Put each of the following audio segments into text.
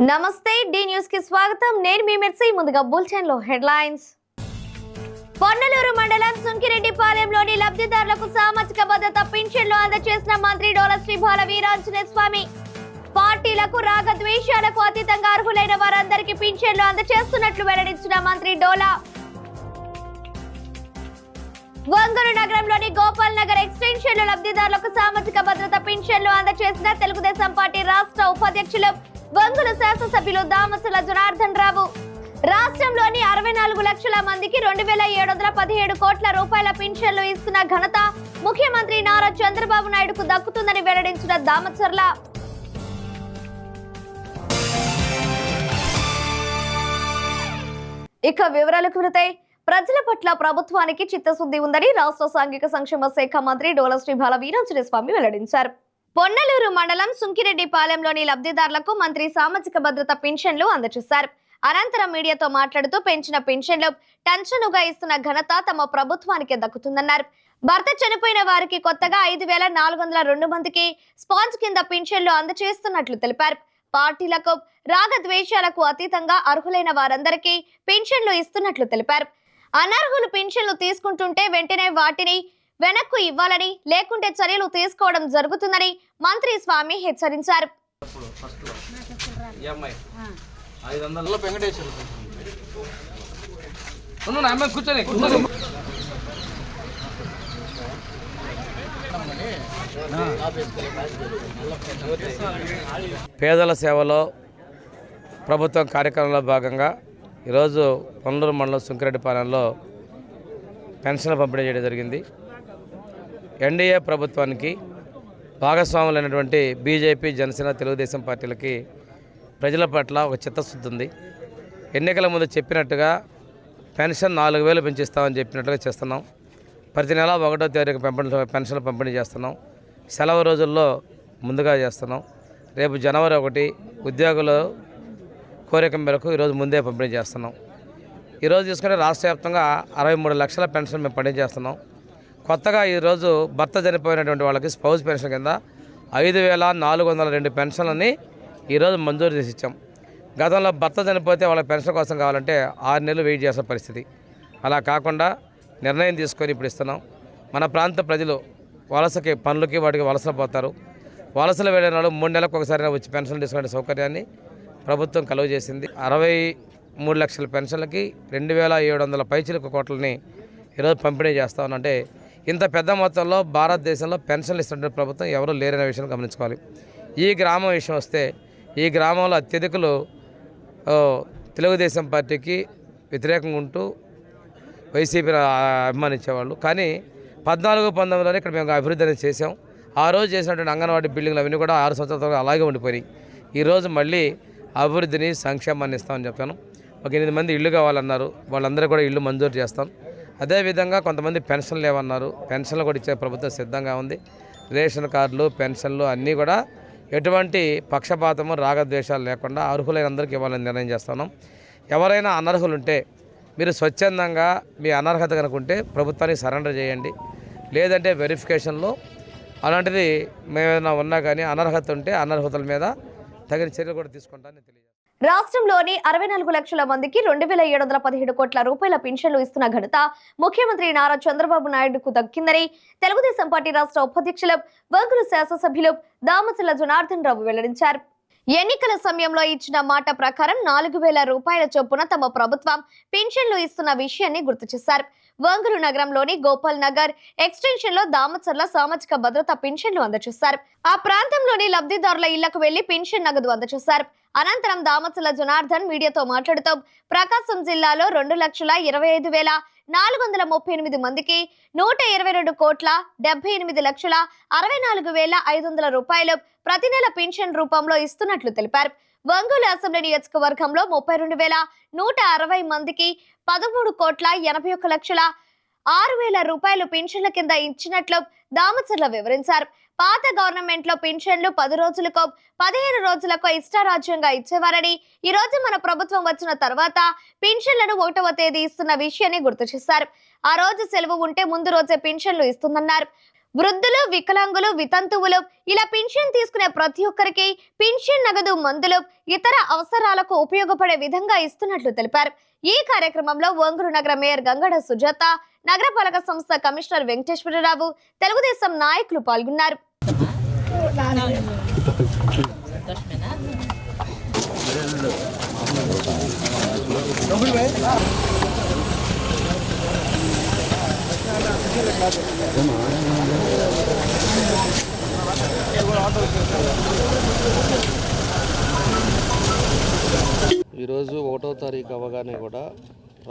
నమస్తే D news కి స్వాగతం నేను మీ మెర్సీ ముందుగా బులెటిన్ లో హెడ్లైన్స్ పొన్నలూరు మండలం సుంకిరెడ్డిపాలెంలోని లబ్ధిదారులకు సామాజిక భద్రత పింఛన్లు అందజేసిన మంత్రి డోల శ్రీ బాల వీరాంజనేయ స్వామి పార్టీలకు రాగద్వేషాలకు అతీతంగా అర్హులైన వారందరికీ పింఛన్లు అందజేస్తున్నట్లు వెల్లడించిన మంత్రి డోలా వంగూరు నగరంలోని గోపాల్ నగర్ ఎక్స్టెన్షన్ లో లబ్ధిదారులకు సామాజిక భద్రత పింఛన్లు అందజేసిన తెలుగుదేశం పార్టీ రాష్ట్ర ఉపాధ్యక్షులు వంగుల శాసనసభ్యులు దామసుల జనార్దన్ రావు రాష్ట్రంలోని 64 లక్షల మందికి 2717 కోట్ల రూపాయల పింఛన్లు ఇస్తున్న ఘనత ముఖ్యమంత్రి నారా చంద్రబాబు నాయుడుకు దక్కుతుందని వెల్లడించిన దామచర్ల ఇక వివరాలకు వెళితే ప్రజల పట్ల ప్రభుత్వానికి చిత్తశుద్ధి ఉందని రాష్ట్ర సాంఘిక సంక్షేమ శాఖ మంత్రి డోల శ్రీ బాల వీరాంజనేయ స్వామి వెల్లడించారు. పొన్నలూరు మండలం సుంకిరెడ్డిపాలెంలోని లబ్ధిదారులకు మంత్రి సామాజిక భద్రత పింఛన్లు అందజేశారు. అనంతరం మీడియాతో మాట్లాడుతూ పెంచిన పింఛన్లు టెన్షన్గా ఇస్తున్న ఘనత తమ ప్రభుత్వానికి దక్కుతుందన్నారు. భర్త చనిపోయిన వారికి కొత్తగా 5402 మందికి స్పాన్స్ కింద పింఛన్లు అందజేస్తున్నట్లు తెలిపారు. పార్టీలకు రాగద్వేషాలకు అతీతంగా అర్హులైన వారందరికీ పింఛన్లు ఇస్తున్నట్లు తెలిపారు. అనర్హులు పింఛన్లు తీసుకుంటుంటే వెంటనే వాటిని వెనక్కు ఇవ్వాలని లేకుంటే చర్యలు తీసుకోవడం జరుగుతుందని మంత్రి స్వామి హెచ్చరించారు. పేదల సేవలో ప్రభుత్వం కార్యక్రమంలో భాగంగా ఈరోజు పొన్నలూరు మండలం సుంకిరెడ్డిపాలెంలో పెన్షన్లు పంపిణీ చేయడం జరిగింది. ఎన్డీఏ ప్రభుత్వానికి భాగస్వాములైనటువంటి బీజేపీ, జనసేన, తెలుగుదేశం పార్టీలకి ప్రజల పట్ల ఒక చిత్తశుద్ధి ఉంది. ఎన్నికల ముందు చెప్పినట్టుగా పెన్షన్ 4000 పెంచిస్తామని చెప్పినట్టుగా చేస్తున్నాం. ప్రతి నెల 1వ తారీఖు పెన్షన్లు పంపిణీ చేస్తున్నాం. సెలవు రోజుల్లో ముందుగా చేస్తున్నాం. రేపు జనవరి 1 ఉద్యోగుల కోరిక మేరకు ఈరోజు ముందే పంపిణీ చేస్తున్నాం. ఈరోజు తీసుకుంటే రాష్ట్ర వ్యాప్తంగా 63 లక్షల పెన్షన్ మేము పంపిణీ చేస్తున్నాం. కొత్తగా ఈరోజు భర్త చనిపోయినటువంటి వాళ్ళకి స్పౌస్ పెన్షన్ కింద 5402 పెన్షన్లని ఈరోజు మంజూరు చేసి ఇచ్చాం. గతంలో భర్త చనిపోతే వాళ్ళ పెన్షన్ కోసం కావాలంటే 6 నెలలు వెయిట్ చేసిన పరిస్థితి. అలా కాకుండా నిర్ణయం తీసుకొని ఇప్పుడు ఇస్తున్నాం. మన ప్రాంత ప్రజలు వలసకి పనులకి వాటికి వలసలు పోతారు. వలసలు వెళ్ళిన వాళ్ళు 3 నెలలకు ఒకసారి వచ్చి పెన్షన్లు తీసుకునే సౌకర్యాన్ని ప్రభుత్వం కలువ చేసింది. 63 లక్షల పెన్షన్లకి 2700 పైచిలకు కోట్లని ఈరోజు పంపిణీ చేస్తా ఉన్నంటే ఇంత పెద్ద మొత్తంలో భారతదేశంలో పెన్షన్లు ఇస్తున్న ప్రభుత్వం ఎవరూ లేరనే విషయం గమనించుకోవాలి. ఈ గ్రామం విషయం వస్తే ఈ గ్రామంలో అత్యధికులు తెలుగుదేశం పార్టీకి వ్యతిరేకంగా ఉంటూ వైసీపీ అభిమానించేవాళ్ళు. కానీ 14-19లోనే ఇక్కడ మేము అభివృద్ధి అనేది చేసాం. ఆ రోజు చేసినటువంటి అంగన్వాడీ బిల్డింగ్లు అవన్నీ కూడా 6 సంవత్సరాల అలాగే ఉండిపోయినాయి. ఈరోజు మళ్ళీ అభివృద్ధిని, సంక్షేమాన్ని ఇస్తామని చెప్తాను. ఒక 8 మంది ఇళ్ళు కావాలన్నారు, వాళ్ళందరూ కూడా ఇళ్ళు మంజూరు చేస్తాం. అదేవిధంగా కొంతమంది పెన్షన్లు లేవన్నారు, పెన్షన్లు కూడా ఇచ్చే ప్రభుత్వం సిద్ధంగా ఉంది. రేషన్ కార్డులు, పెన్షన్లు అన్నీ కూడా ఎటువంటి పక్షపాతము, రాగద్వేషాలు లేకుండా అర్హులైన అందరికీ ఇవ్వాలని నిర్ణయం చేస్తున్నాం. ఎవరైనా అనర్హులు ఉంటే మీరు స్వచ్ఛందంగా మీ అనర్హత కనుకుంటే ప్రభుత్వానికి సరెండర్ చేయండి. లేదంటే వెరిఫికేషన్లో అలాంటిది మేమైనా ఉన్నా కానీ అనర్హత ఉంటే అనర్హతల మీద తగిన చర్యలు కూడా తీసుకుంటానని తెలియజేస్తాను. రాష్ట్రంలోని 64 లక్షల మందికి 2717 కోట్ల రూపాయల పింఛన్లు ఇస్తున్న ఘనత ముఖ్యమంత్రి నారా చంద్రబాబు నాయుడుకు దక్కిందని తెలుగుదేశం పార్టీ రాష్ట్ర ఉపాధ్యక్షులు వంగుల శాసనసభ్యులు దామసుల జనార్దన్ రావు వెల్లడించారు. ఎన్నికల సమయంలో ఇచ్చిన మాట ప్రకారం 4000 రూపాయల చొప్పున తమ ప్రభుత్వం పింఛన్లు ఇస్తున్న విషయాన్ని గుర్తు చేశారు. వంగూరు నగరంలోని గోపాల్ నగర్ ఎక్స్టెన్షన్ లో దామచర్ల సామాజిక భద్రత పింఛన్లు అందజేశారు. ఆ ప్రాంతంలోని లబ్ధిదారుల ఇళ్లకు వెళ్లి పింఛన్ నగదు అందజేశారు. అనంతరం దామచర్ల జనార్దన్ మీడియాతో మాట్లాడుతూ ప్రకాశం జిల్లాలో 2,25,438 మందికి 122 కోట్ల 78,64,500 రూపాయలు ప్రతి నెల పింఛన్ రూపంలో ఇస్తున్నట్లు తెలిపారు. వంగూరు అసెంబ్లీ నియోజకవర్గంలో 32,160 మందికి 13 కోట్ల 81,06,000 రూపాయలు పింఛన్ల కింద ఇచ్చినట్లు దామచర్ల వివరించారు. పాత గవర్నమెంట్ లో పింఛన్లు 10 రోజులకు 15 రోజులకు ఇష్టారాజ్యంగా ఇచ్చేవారని ఈ రోజు మన ప్రభుత్వం వచ్చిన తర్వాత పింఛన్లను 1వ తేదీ ఇస్తున్న విషయాన్ని గుర్తు చేశారు. ఆ రోజు సెలవు ఉంటే ముందు రోజే పింఛన్లు ఇస్తుందన్నారు. వృద్ధులు, వికలాంగులు, వితంతువులు ఇలా పింఛన్ తీసుకునే ప్రతి ఒక్కరికి పింఛన్ నగదు, మందులు, ఇతర అవసరాలకు ఉపయోగపడే విధంగా ఇస్తున్నట్లు తెలిపారు. ఈ కార్యక్రమంలో ఒంగోలు నగర మేయర్ గంగడ సుజాత, నగరపాలక సంస్థ కమిషనర్ వెంకటేశ్వరరావు, తెలుగుదేశం నాయకులు పాల్గొన్నారు. ఈరోజు 1వ తారీఖు అవగానే కూడా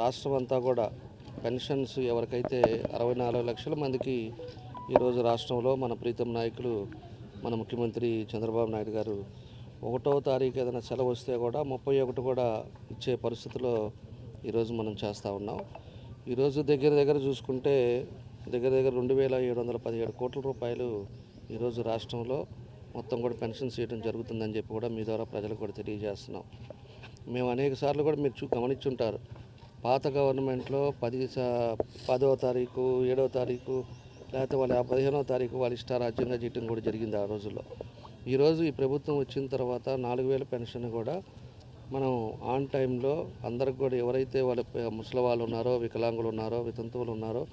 రాష్ట్రం అంతా కూడా పెన్షన్స్ ఎవరికైతే 64 లక్షల మందికి ఈరోజు రాష్ట్రంలో మన ప్రీతం నాయకులు మన ముఖ్యమంత్రి చంద్రబాబు నాయుడు గారు 1వ తారీఖు ఏదైనా సెలవు వస్తే కూడా 31 కూడా ఇచ్చే పరిస్థితిలో ఈరోజు మనం చేస్తూ ఉన్నాం. ఈరోజు దగ్గర చూసుకుంటే దగ్గర 2,717 కోట్ల రూపాయలు ఈరోజు రాష్ట్రంలో మొత్తం కూడా పెన్షన్స్ ఇవ్వడం జరుగుతుందని చెప్పి కూడా మీ ద్వారా ప్రజలకు కూడా తెలియజేస్తున్నాం. మేము అనేక సార్లు కూడా మీరు గమనించుంటారు, పాత గవర్నమెంట్లో 10వ తారీఖు, 7వ తారీఖు లేకపోతే వాళ్ళ 15వ తారీఖు వాళ్ళ ఇష్టారాజ్యంగా చేయడం కూడా జరిగింది ఆ రోజుల్లో. ఈరోజు ఈ ప్రభుత్వం వచ్చిన తర్వాత 4,000 పెన్షన్ కూడా మనం ఆన్ టైంలో అందరికి కూడా ఎవరైతే వాళ్ళ ముసలి వాళ్ళు ఉన్నారో, వికలాంగులు ఉన్నారో, వితంతువులు ఉన్నారో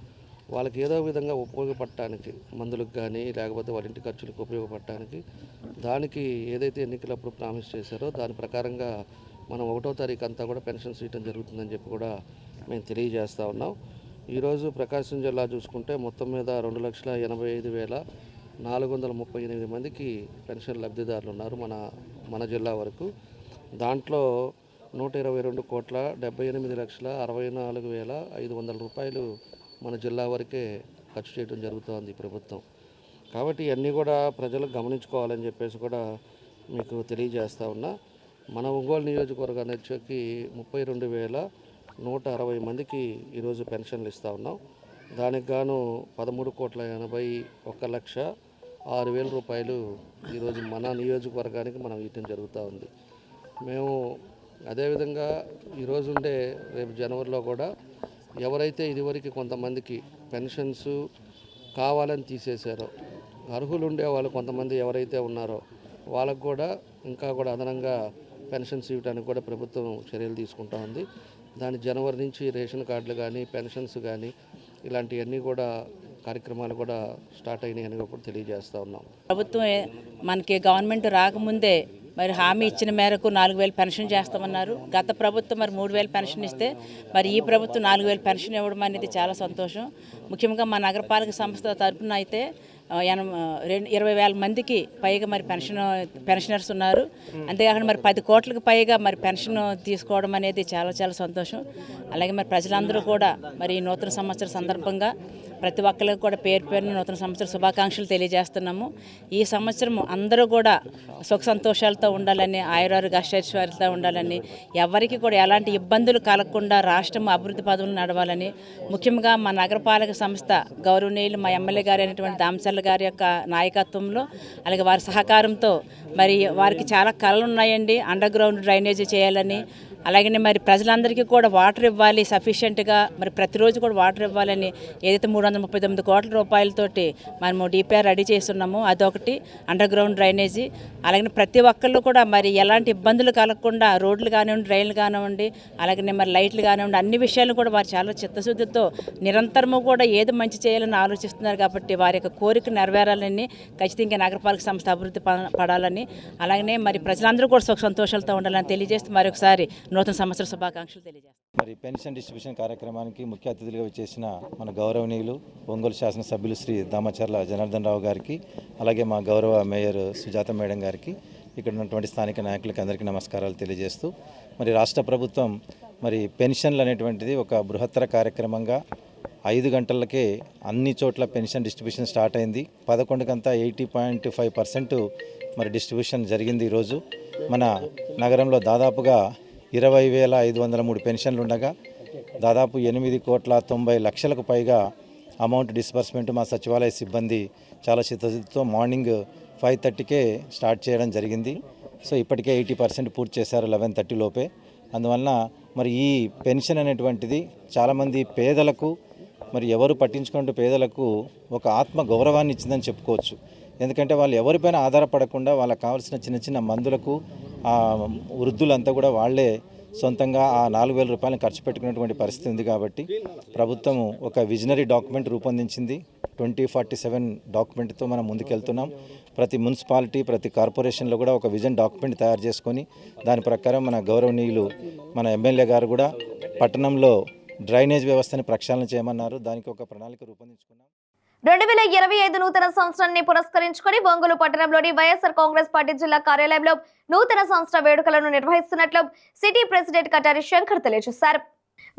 వాళ్ళకి ఏదో విధంగా ఉపయోగపడటానికి, మందులకు కానీ లేకపోతే వాళ్ళ ఇంటి ఖర్చులకు ఉపయోగపడటానికి దానికి ఏదైతే ఎన్నికలప్పుడు ప్రామిస్ చేశారో దాని ప్రకారంగా మనం 1వ తారీఖు అంతా కూడా పెన్షన్స్ ఇవ్వడం జరుగుతుందని చెప్పి కూడా మేము తెలియజేస్తూ ఉన్నాం. ఈరోజు ప్రకాశం జిల్లా చూసుకుంటే మొత్తం మీద 2,85,438 మందికి పెన్షన్ లబ్ధిదారులు ఉన్నారు మన జిల్లా వరకు. దాంట్లో 122,78,64,500 రూపాయలు మన జిల్లా వరకే ఖర్చు చేయడం జరుగుతోంది ఈ ప్రభుత్వం. కాబట్టి ఇవన్నీ కూడా ప్రజలు గమనించుకోవాలని చెప్పేసి కూడా మీకు తెలియజేస్తూ ఉన్నా. మన ఒంగోలు నియోజకవర్గాన్ని వచ్చి 32,160 మందికి ఈరోజు పెన్షన్లు ఇస్తూ ఉన్నాం. దానికి గాను 13,81,06,000 రూపాయలు ఈరోజు మన నియోజకవర్గానికి మనం ఇవ్వడం జరుగుతూ ఉంది. మేము అదేవిధంగా ఈరోజు రేపు జనవరిలో కూడా ఎవరైతే ఇదివరకు కొంతమందికి పెన్షన్స్ కావాలని తీసేశారో, అర్హులు ఉండే వాళ్ళు కొంతమంది ఎవరైతే ఉన్నారో వాళ్ళకు కూడా ఇంకా కూడా అదనంగా పెన్షన్స్ ఇవ్వడానికి కూడా ప్రభుత్వం చర్యలు తీసుకుంటూ ఉంది. దాని జనవరి నుంచి రేషన్ కార్డులు కానీ, పెన్షన్స్ కానీ ఇలాంటివన్నీ కూడా కార్యక్రమాలు కూడా స్టార్ట్ అయినాయని కూడా తెలియజేస్తూ ఉన్నాం. ప్రభుత్వం మనకి గవర్నమెంట్ రాకముందే మరి హామీ ఇచ్చిన మేరకు 4,000 పెన్షన్ చేస్తామన్నారు. గత ప్రభుత్వం మరి 3,000 పెన్షన్ ఇస్తే మరి ఈ ప్రభుత్వం 4,000 పెన్షన్ ఇవ్వడం అనేది చాలా సంతోషం. ముఖ్యంగా మా నగరపాలక సంస్థ తరఫున అయితే 20,000 మందికి పైగా మరి పెన్షనర్స్ ఉన్నారు. అంతేకాకుండా మరి 10 కోట్లకు పైగా మరి పెన్షన్ తీసుకోవడం అనేది చాలా చాలా సంతోషం. అలాగే మరి ప్రజలందరూ కూడా మరి నూతన సంవత్సర సందర్భంగా ప్రతి ఒక్కరికి కూడా పేరున నూతన సంవత్సర శుభాకాంక్షలు తెలియజేస్తున్నాము. ఈ సంవత్సరం అందరూ కూడా సుఖ సంతోషాలతో ఉండాలని, ఆయురారోగ్య అష్టైశ్వర్యాలతో ఉండాలని, ఎవరికి కూడా ఎలాంటి ఇబ్బందులు కలగకుండా రాష్ట్రం అభివృద్ధి పదవులు నడవాలని, ముఖ్యంగా మా నగరపాలక సంస్థ గౌరవనీయులు మా ఎమ్మెల్యే గారు అయినటువంటి దామచర్ల గారి యొక్క నాయకత్వంలో అలాగే వారి సహకారంతో మరి వారికి చాలా కళలు ఉన్నాయండి. అండర్ గ్రౌండ్ డ్రైనేజీ చేయాలని, అలాగనే మరి ప్రజలందరికీ కూడా వాటర్ ఇవ్వాలి సఫిషియెంట్గా, మరి ప్రతిరోజు కూడా వాటర్ ఇవ్వాలని ఏదైతే 339 కోట్ల రూపాయలతోటి మనము డిపిఆర్ రెడీ చేస్తున్నామో అదొకటి, అండర్ గ్రౌండ్ డ్రైనేజీ. అలాగే ప్రతి ఒక్కళ్ళు కూడా మరి ఎలాంటి ఇబ్బందులు కలగకుండా రోడ్లు కానివ్వండి, రైళ్లు కానివ్వండి, అలాగే మరి లైట్లు కానివ్వండి, అన్ని విషయాలు కూడా వారు చాలా చిత్తశుద్ధితో నిరంతరము కూడా ఏది మంచి చేయాలని ఆలోచిస్తున్నారు. కాబట్టి వారి యొక్క కోరిక నెరవేరాలని, ఖచ్చితంగా నగరపాలక సంస్థ అభివృద్ధి పడాలని, అలాగనే మరి ప్రజలందరూ కూడా సుఖ సంతోషాలతో ఉండాలని తెలియజేస్తూ మరొకసారి నూతన సంవత్సర శుభాకాంక్షలు తెలియజేస్తాం. మరి పెన్షన్ డిస్ట్రిబ్యూషన్ కార్యక్రమానికి ముఖ్య అతిథులుగా వచ్చేసిన మన గౌరవనీయులు ఒంగోలు శాసనసభ్యులు శ్రీ దామచర్ల జనార్దన్ రావు గారికి, అలాగే మా గౌరవ మేయర్ సుజాత మేడం గారికి, ఇక్కడ ఉన్నటువంటి స్థానిక నాయకులకి అందరికీ నమస్కారాలు తెలియజేస్తూ, మరి రాష్ట్ర ప్రభుత్వం మరి పెన్షన్లు అనేటువంటిది ఒక బృహత్తర కార్యక్రమంగా 5 గంటలకే అన్ని చోట్ల పెన్షన్ డిస్ట్రిబ్యూషన్ స్టార్ట్ అయింది. 11కంతా 80.5% మరి డిస్ట్రిబ్యూషన్ జరిగింది. ఈరోజు మన నగరంలో దాదాపుగా 20,503 పెన్షన్లు ఉండగా దాదాపు 8,90,00,000కు పైగా అమౌంట్ డిస్బర్స్మెంట్ మా సచివాలయ సిబ్బంది చాలా చిత్తశుద్ధితో మార్నింగ్ 5:30కే స్టార్ట్ చేయడం జరిగింది. సో ఇప్పటికే 80% పూర్తి చేశారు 11:30 లోపే. అందువలన మరి ఈ పెన్షన్ అనేటువంటిది చాలామంది పేదలకు మరి ఎవరు పట్టించుకుంటూ పేదలకు ఒక ఆత్మ గౌరవాన్ని ఇచ్చిందని చెప్పుకోవచ్చు. ఎందుకంటే వాళ్ళు ఎవరిపైన ఆధారపడకుండా వాళ్ళకి కావాల్సిన చిన్న చిన్న మందులకు వృద్ధులంతా కూడా వాళ్ళే సొంతంగా ఆ 4,000 రూపాయలను ఖర్చు పెట్టుకున్నటువంటి పరిస్థితి ఉంది. కాబట్టి ప్రభుత్వము ఒక విజనరీ డాక్యుమెంట్ రూపొందించింది. 2047 డాక్యుమెంట్తో మనం ముందుకెళ్తున్నాం. ప్రతి మున్సిపాలిటీ, ప్రతి కార్పొరేషన్లో కూడా ఒక విజన్ డాక్యుమెంట్ తయారు చేసుకొని దాని ప్రకారం మన గౌరవనీయులు మన ఎమ్మెల్యే గారు కూడా పట్టణంలో డ్రైనేజ్ వ్యవస్థని ప్రక్షాళన చేయమన్నారు. దానికి ఒక ప్రణాళిక రూపొందించుకున్నాం. 2025 నూతన సంవత్సరాన్ని పురస్కరించుకొని ఒంగోలు పట్టణంలోని వైఎస్ఆర్ కాంగ్రెస్ పార్టీ జిల్లా కార్యాలయంలో నూతన సంవత్సర వేడుకలను నిర్వహిస్తున్నట్లు సిటీ ప్రెసిడెంట్ కటారి శంకర్ తెలియజేశారు.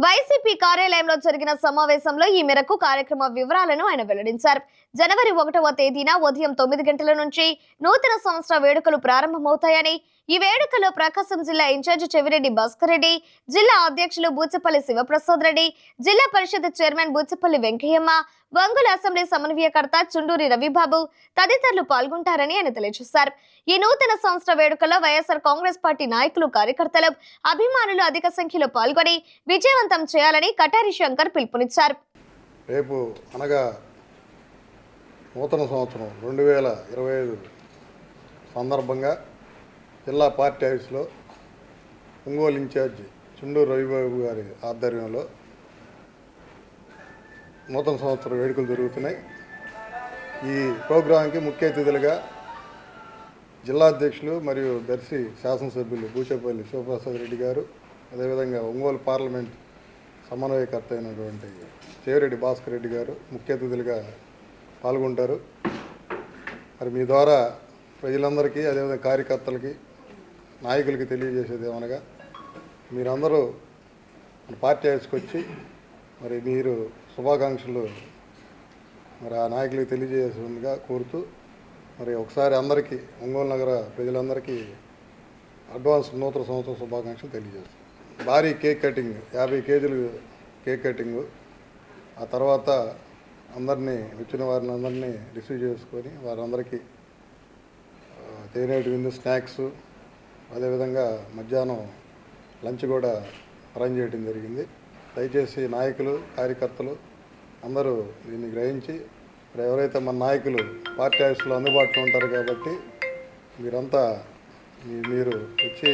వైసీపీ కార్యాలయంలో జరిగిన సమావేశంలో ఈ మేరకు కార్యక్రమ వివరాలను ఆయన వెల్లడించారు. జనవరి 1వ తేదీన ఉదయం 9 గంటల నుంచి నూతన సంవత్సర వేడుకలు ప్రారంభమవుతాయని, ఈ వేడుకలో ప్రకాశం జిల్లా ఇన్ఛార్జి చెవిరెడ్డి భాస్కర్ రెడ్డి, జిల్లా అధ్యక్షులు బూచపల్లి శివప్రసాద్ రెడ్డి, జిల్లా పరిషత్ చైర్మన్ బూచపల్లి వెంకయ్యమ్మ, ఒంగోలు అసెంబ్లీ సమన్వయకర్త చుండూరి రవిబాబు తదితరులు పాల్గొంటారని ఆయన తెలియజేశారు. ఈ నూతన సంవత్సర వేడుకల్లో వైఎస్ఆర్ కాంగ్రెస్ పార్టీ నాయకులు, కార్యకర్తలు, అభిమానులు అధిక సంఖ్యలో పాల్గొని విజయవంతం చేయాలని కటారి శంకర్ పిలుపునిచ్చారు. రేపు అనగా నూతన సంవత్సరం 2025 సందర్భంగా జిల్లా పార్టీ ఆఫీసులో ఒంగోలు ఇన్ఛార్జి చుండూరు రవిబాబు గారి ఆధ్వర్యంలో నూతన సంవత్సర వేడుకలు జరుగుతున్నాయి. ఈ ప్రోగ్రాంకి ముఖ్య అతిథులుగా జిల్లా అధ్యక్షులు మరియు దర్శి శాసనసభ్యులు బూచేపల్లి శివప్రసాద్ రెడ్డి గారు, అదేవిధంగా ఒంగోలు పార్లమెంట్ సమన్వయకర్త అయినటువంటి చెవిరెడ్డి భాస్కర్ రెడ్డి గారు ముఖ్య అతిథులుగా పాల్గొంటారు. మరి మీ ద్వారా ప్రజలందరికీ, అదేవిధంగా కార్యకర్తలకి, నాయకులకి తెలియజేసేది ఏమనగా, మీరందరూ పార్టీ ఆఫీస్కి వచ్చి మరి మీరు శుభాకాంక్షలు మరి ఆ నాయకులకి తెలియజేసేందుగా కోరుతూ, మరి ఒకసారి అందరికీ ఒంగోలు నగర ప్రజలందరికీ అడ్వాన్స్ నూతన సంవత్సరం శుభాకాంక్షలు తెలియజేస్తాం. భారీ కేక్ కటింగ్, 50 కేజీలు కేక్ కటింగు, ఆ తర్వాత అందరినీ వచ్చిన వారిని అందరినీ రిసీవ్ చేసుకొని వారందరికీ తేనేటి విందు, స్నాక్స్, అదేవిధంగా మధ్యాహ్నం లంచ్ కూడా అరేంజ్ చేయడం జరిగింది. దయచేసి నాయకులు, కార్యకర్తలు అందరూ దీన్ని గ్రహించి, మరి ఎవరైతే మన నాయకులు పార్టీ ఆఫీస్లో అందుబాటులో ఉంటారు కాబట్టి మీరంతా మీరు వచ్చి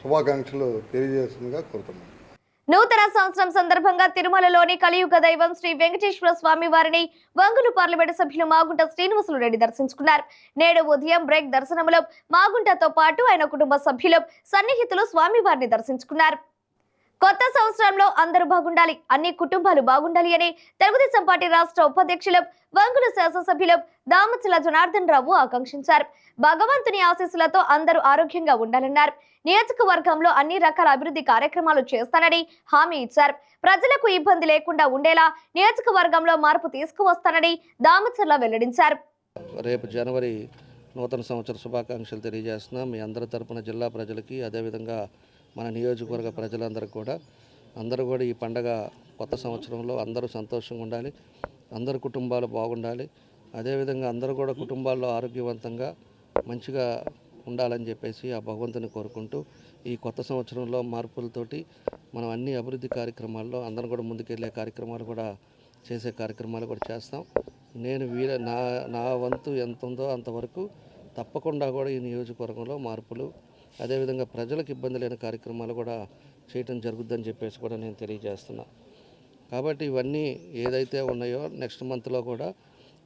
శుభాకాంక్షలు తెలియజేస్తుందిగా కోరుతున్నాను. నూతన సంవత్సరం సందర్భంగా తిరుమలలోని కలియుగ దైవం శ్రీ వెంకటేశ్వర స్వామి వారిని ఒంగోలు పార్లమెంటు సభ్యులు మాగుంట శ్రీనివాసులు రెడ్డి దర్శించుకున్నారు. నేడు ఉదయం బ్రేక్ దర్శనంలో మాగుంటతో పాటు ఆయన కుటుంబ సభ్యులు, సన్నిహితులు స్వామివారిని దర్శించుకున్నారు. కొత్త సంవత్సరంలో అందరూ బాగుండాలి, అన్ని కుటుంబాలు బాగుండాలి అని తెలుగుదేశం పార్టీ రాష్ట్ర ఉపాధ్యక్షులు, ఒంగోలు శాసనసభ్యులు దామచల జనార్దన్ రావు ఆకాంక్షించారు. భగవంతుని ఆశీస్సులతో అందరూ ఆరోగ్యంగా ఉండాలన్నారు. నియోజకవర్గంలో అన్ని రకాల అభివృద్ధి కార్యక్రమాలు చేస్తానని హామీ ఇచ్చారు. ప్రజలకు ఇబ్బంది లేకుండా ఉండేలా నియోజకవర్గంలో మార్పు తీసుకువస్తానని దామచర్ల వెల్లడించారు. రేపు జనవరి నూతన సంవత్సర శుభాకాంక్షలు తెలియజేస్తున్నాం. మీ అందరి తరపున జిల్లా ప్రజలకి, అదేవిధంగా మన నియోజకవర్గ ప్రజలందరికీ కూడా, అందరూ కూడా ఈ పండగ కొత్త సంవత్సరంలో అందరూ సంతోషంగా ఉండాలి, అందరు కుటుంబాలు బాగుండాలి, అదేవిధంగా అందరూ కూడా కుటుంబాల్లో ఆరోగ్యవంతంగా మంచిగా ఉండాలని చెప్పేసి ఆ భగవంతుని కోరుకుంటూ, ఈ కొత్త సంవత్సరంలో మార్పులతోటి మనం అన్ని అభివృద్ధి కార్యక్రమాల్లో అందరం కూడా ముందుకెళ్ళే కార్యక్రమాలు కూడా చేసే కార్యక్రమాలు కూడా చేస్తాం. నేను నా వంతు ఎంత ఉందో అంతవరకు తప్పకుండా కూడా ఈ నియోజకవర్గంలో మార్పులు, అదేవిధంగా ప్రజలకు ఇబ్బంది లేని కార్యక్రమాలు కూడా చేయటం జరుగుద్దని చెప్పేసి కూడా నేను తెలియజేస్తున్నా. కాబట్టి ఇవన్నీ ఏదైతే ఉన్నాయో నెక్స్ట్ మంత్లో కూడా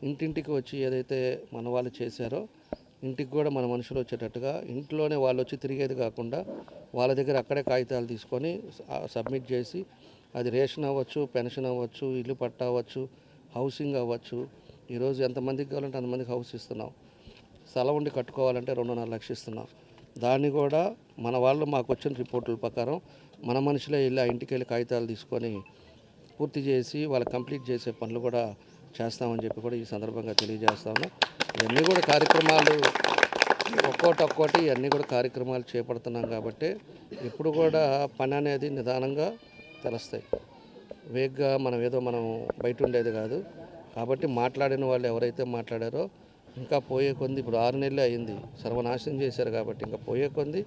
ఇంటింటికి వచ్చి ఏదైతే మన వాళ్ళు చేశారో ఇంటికి కూడా మన మనుషులు వచ్చేటట్టుగా, ఇంట్లోనే వాళ్ళు వచ్చి తిరిగేది కాకుండా వాళ్ళ దగ్గర అక్కడే కాగితాలు తీసుకొని సబ్మిట్ చేసి, అది రేషన్ అవ్వచ్చు, పెన్షన్ అవ్వచ్చు, ఇల్లు పట్టా అవ్వచ్చు, హౌసింగ్ అవ్వచ్చు, ఈరోజు ఎంతమందికి కావాలంటే అంతమందికి హౌస్ ఇస్తున్నాం. స్థలం ఉండి కట్టుకోవాలంటే 2.5 లక్షలు ఇస్తున్నాం. దాన్ని కూడా మన వాళ్ళు మాకు వచ్చిన రిపోర్టుల ప్రకారం మన మనుషులే వెళ్ళి ఆ ఇంటికి వెళ్ళి కాగితాలు తీసుకొని పూర్తి చేసి వాళ్ళకి కంప్లీట్ చేసే పనులు కూడా చేస్తామని చెప్పి కూడా ఈ సందర్భంగా తెలియజేస్తాము. ఇవన్నీ కూడా కార్యక్రమాలు ఒక్కోటి ఇవన్నీ కూడా కార్యక్రమాలు చేపడుతున్నాం కాబట్టి ఇప్పుడు కూడా పని అనేది నిదానంగా తెలుస్తాయి. వేగంగా మనం బయట ఉండేది కాదు. కాబట్టి మాట్లాడిన వాళ్ళు ఎవరైతే మాట్లాడారో ఇంకా పోయే కొంది, ఇప్పుడు 6 నెలలు అయింది, సర్వనాశనం చేశారు కాబట్టి ఇంకా పోయే కొంది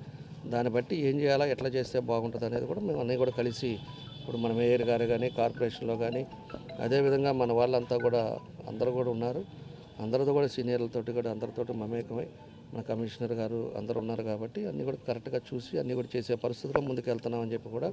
దాన్ని బట్టి ఏం చేయాలా, ఎట్లా చేస్తే బాగుంటుంది అనేది కూడా మేము అన్నీ కూడా కలిసి ఇప్పుడు మన మేయర్ గారు కానీ కార్పొరేషన్లో కానీ అదేవిధంగా మన వాళ్ళంతా కూడా అందరూ కూడా ఉన్నారు. అందరితో కూడా సీనియర్లతోటి కూడా అందరితోటి మమేకమై మన కమిషనర్ గారు అందరూ ఉన్నారు కాబట్టి అన్నీ కూడా కరెక్ట్గా చూసి అన్నీ కూడా చేసే పరిస్థితిలో ముందుకు వెళ్తున్నామని చెప్పి కూడా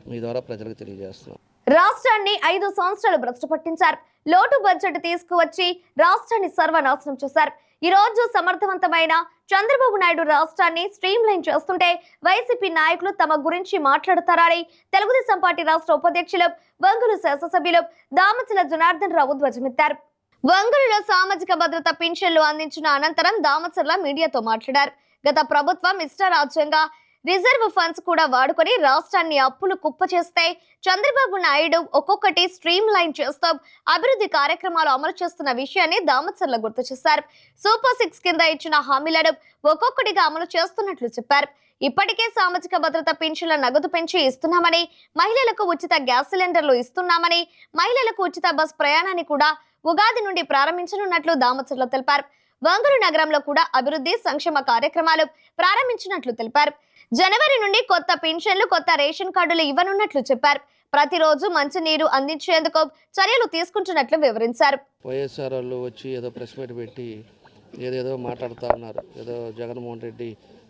మీ ద్వారా ప్రజలకు తెలియజేస్తున్నాం. రాష్ట్రాన్ని 5 సంవత్సరాలు భ్రష్టు పట్టించారు. లోటు బడ్జెట్ తీసుకువచ్చి రాష్ట్రాన్ని సర్వనాశనం చేశారు. ఈ రోజు సమర్థవంతమైన చంద్రబాబు నాయుడు రాష్ట్రాన్ని స్ట్రీమ్ లైన్ చేస్తుంటే వైసీపీ నాయకులు తమ గురించి మాట్లాడతారని తెలుగుదేశం పార్టీ రాష్ట్ర ఉపాధ్యక్షులు వంగూరు శాసనసభ్యులు దామచర్ల జనార్దన్ రావు ధ్వజమెత్తారు. వంగూరులో సామాజిక భద్రత పింఛన్లు అందించిన అనంతరం దామచర్ల మీడియాతో మాట్లాడారు. గత ప్రభుత్వం ఇష్టారాజ్యంగా రిజర్వ్ ఫండ్స్ కూడా వాడుకొని రాష్ట్రాన్ని అప్పులు కుప్ప చేస్తే చంద్రబాబు నాయుడు ఒక్కొక్కటి స్ట్రీమ్ లైన్ చేస్తూ అభివృద్ధి కార్యక్రమాలు అమలు చేస్తున్న విషయాన్ని దామచర్ల గుర్తు చేశారు. సూపర్ 6 కింద ఇచ్చిన హామీలను ఒక్కొక్కటిగా అమలు చేస్తున్నట్లు చెప్పారు. ఇప్పటికే సామాజిక భద్రత పింఛన్ల నగదు పెంచి ఇస్తున్నామని, మహిళలకు ఉచిత గ్యాస్ సిలిండర్లు ఇస్తున్నామని, మహిళలకు ఉచిత బస్ ప్రయాణాన్ని కూడా ఉగాది నుండి ప్రారంభించనున్నట్లు దామచర్ల తెలిపారు. వంగూరు నగరంలో కూడా అభివృద్ధి సంక్షేమ కార్యక్రమాలు ప్రారంభించినట్లు తెలిపారు. జనవరి నుండి కొత్త పింఛన్లు, కొత్త రేషన్ కార్డులు ఇవ్వనున్నట్లు చెప్పారు. ప్రతిరోజు మంచినీరు అందించేందుకు చర్యలు తీసుకుంటున్నట్లు వివరించారు. వైఎస్ఆర్ వాళ్ళు వచ్చి ఏదో ప్రెస్ మీట్ పెట్టి ఏదేదో మాట్లాడుతూ ఉన్నారు. ఏదో జగన్మోహన్ రెడ్డి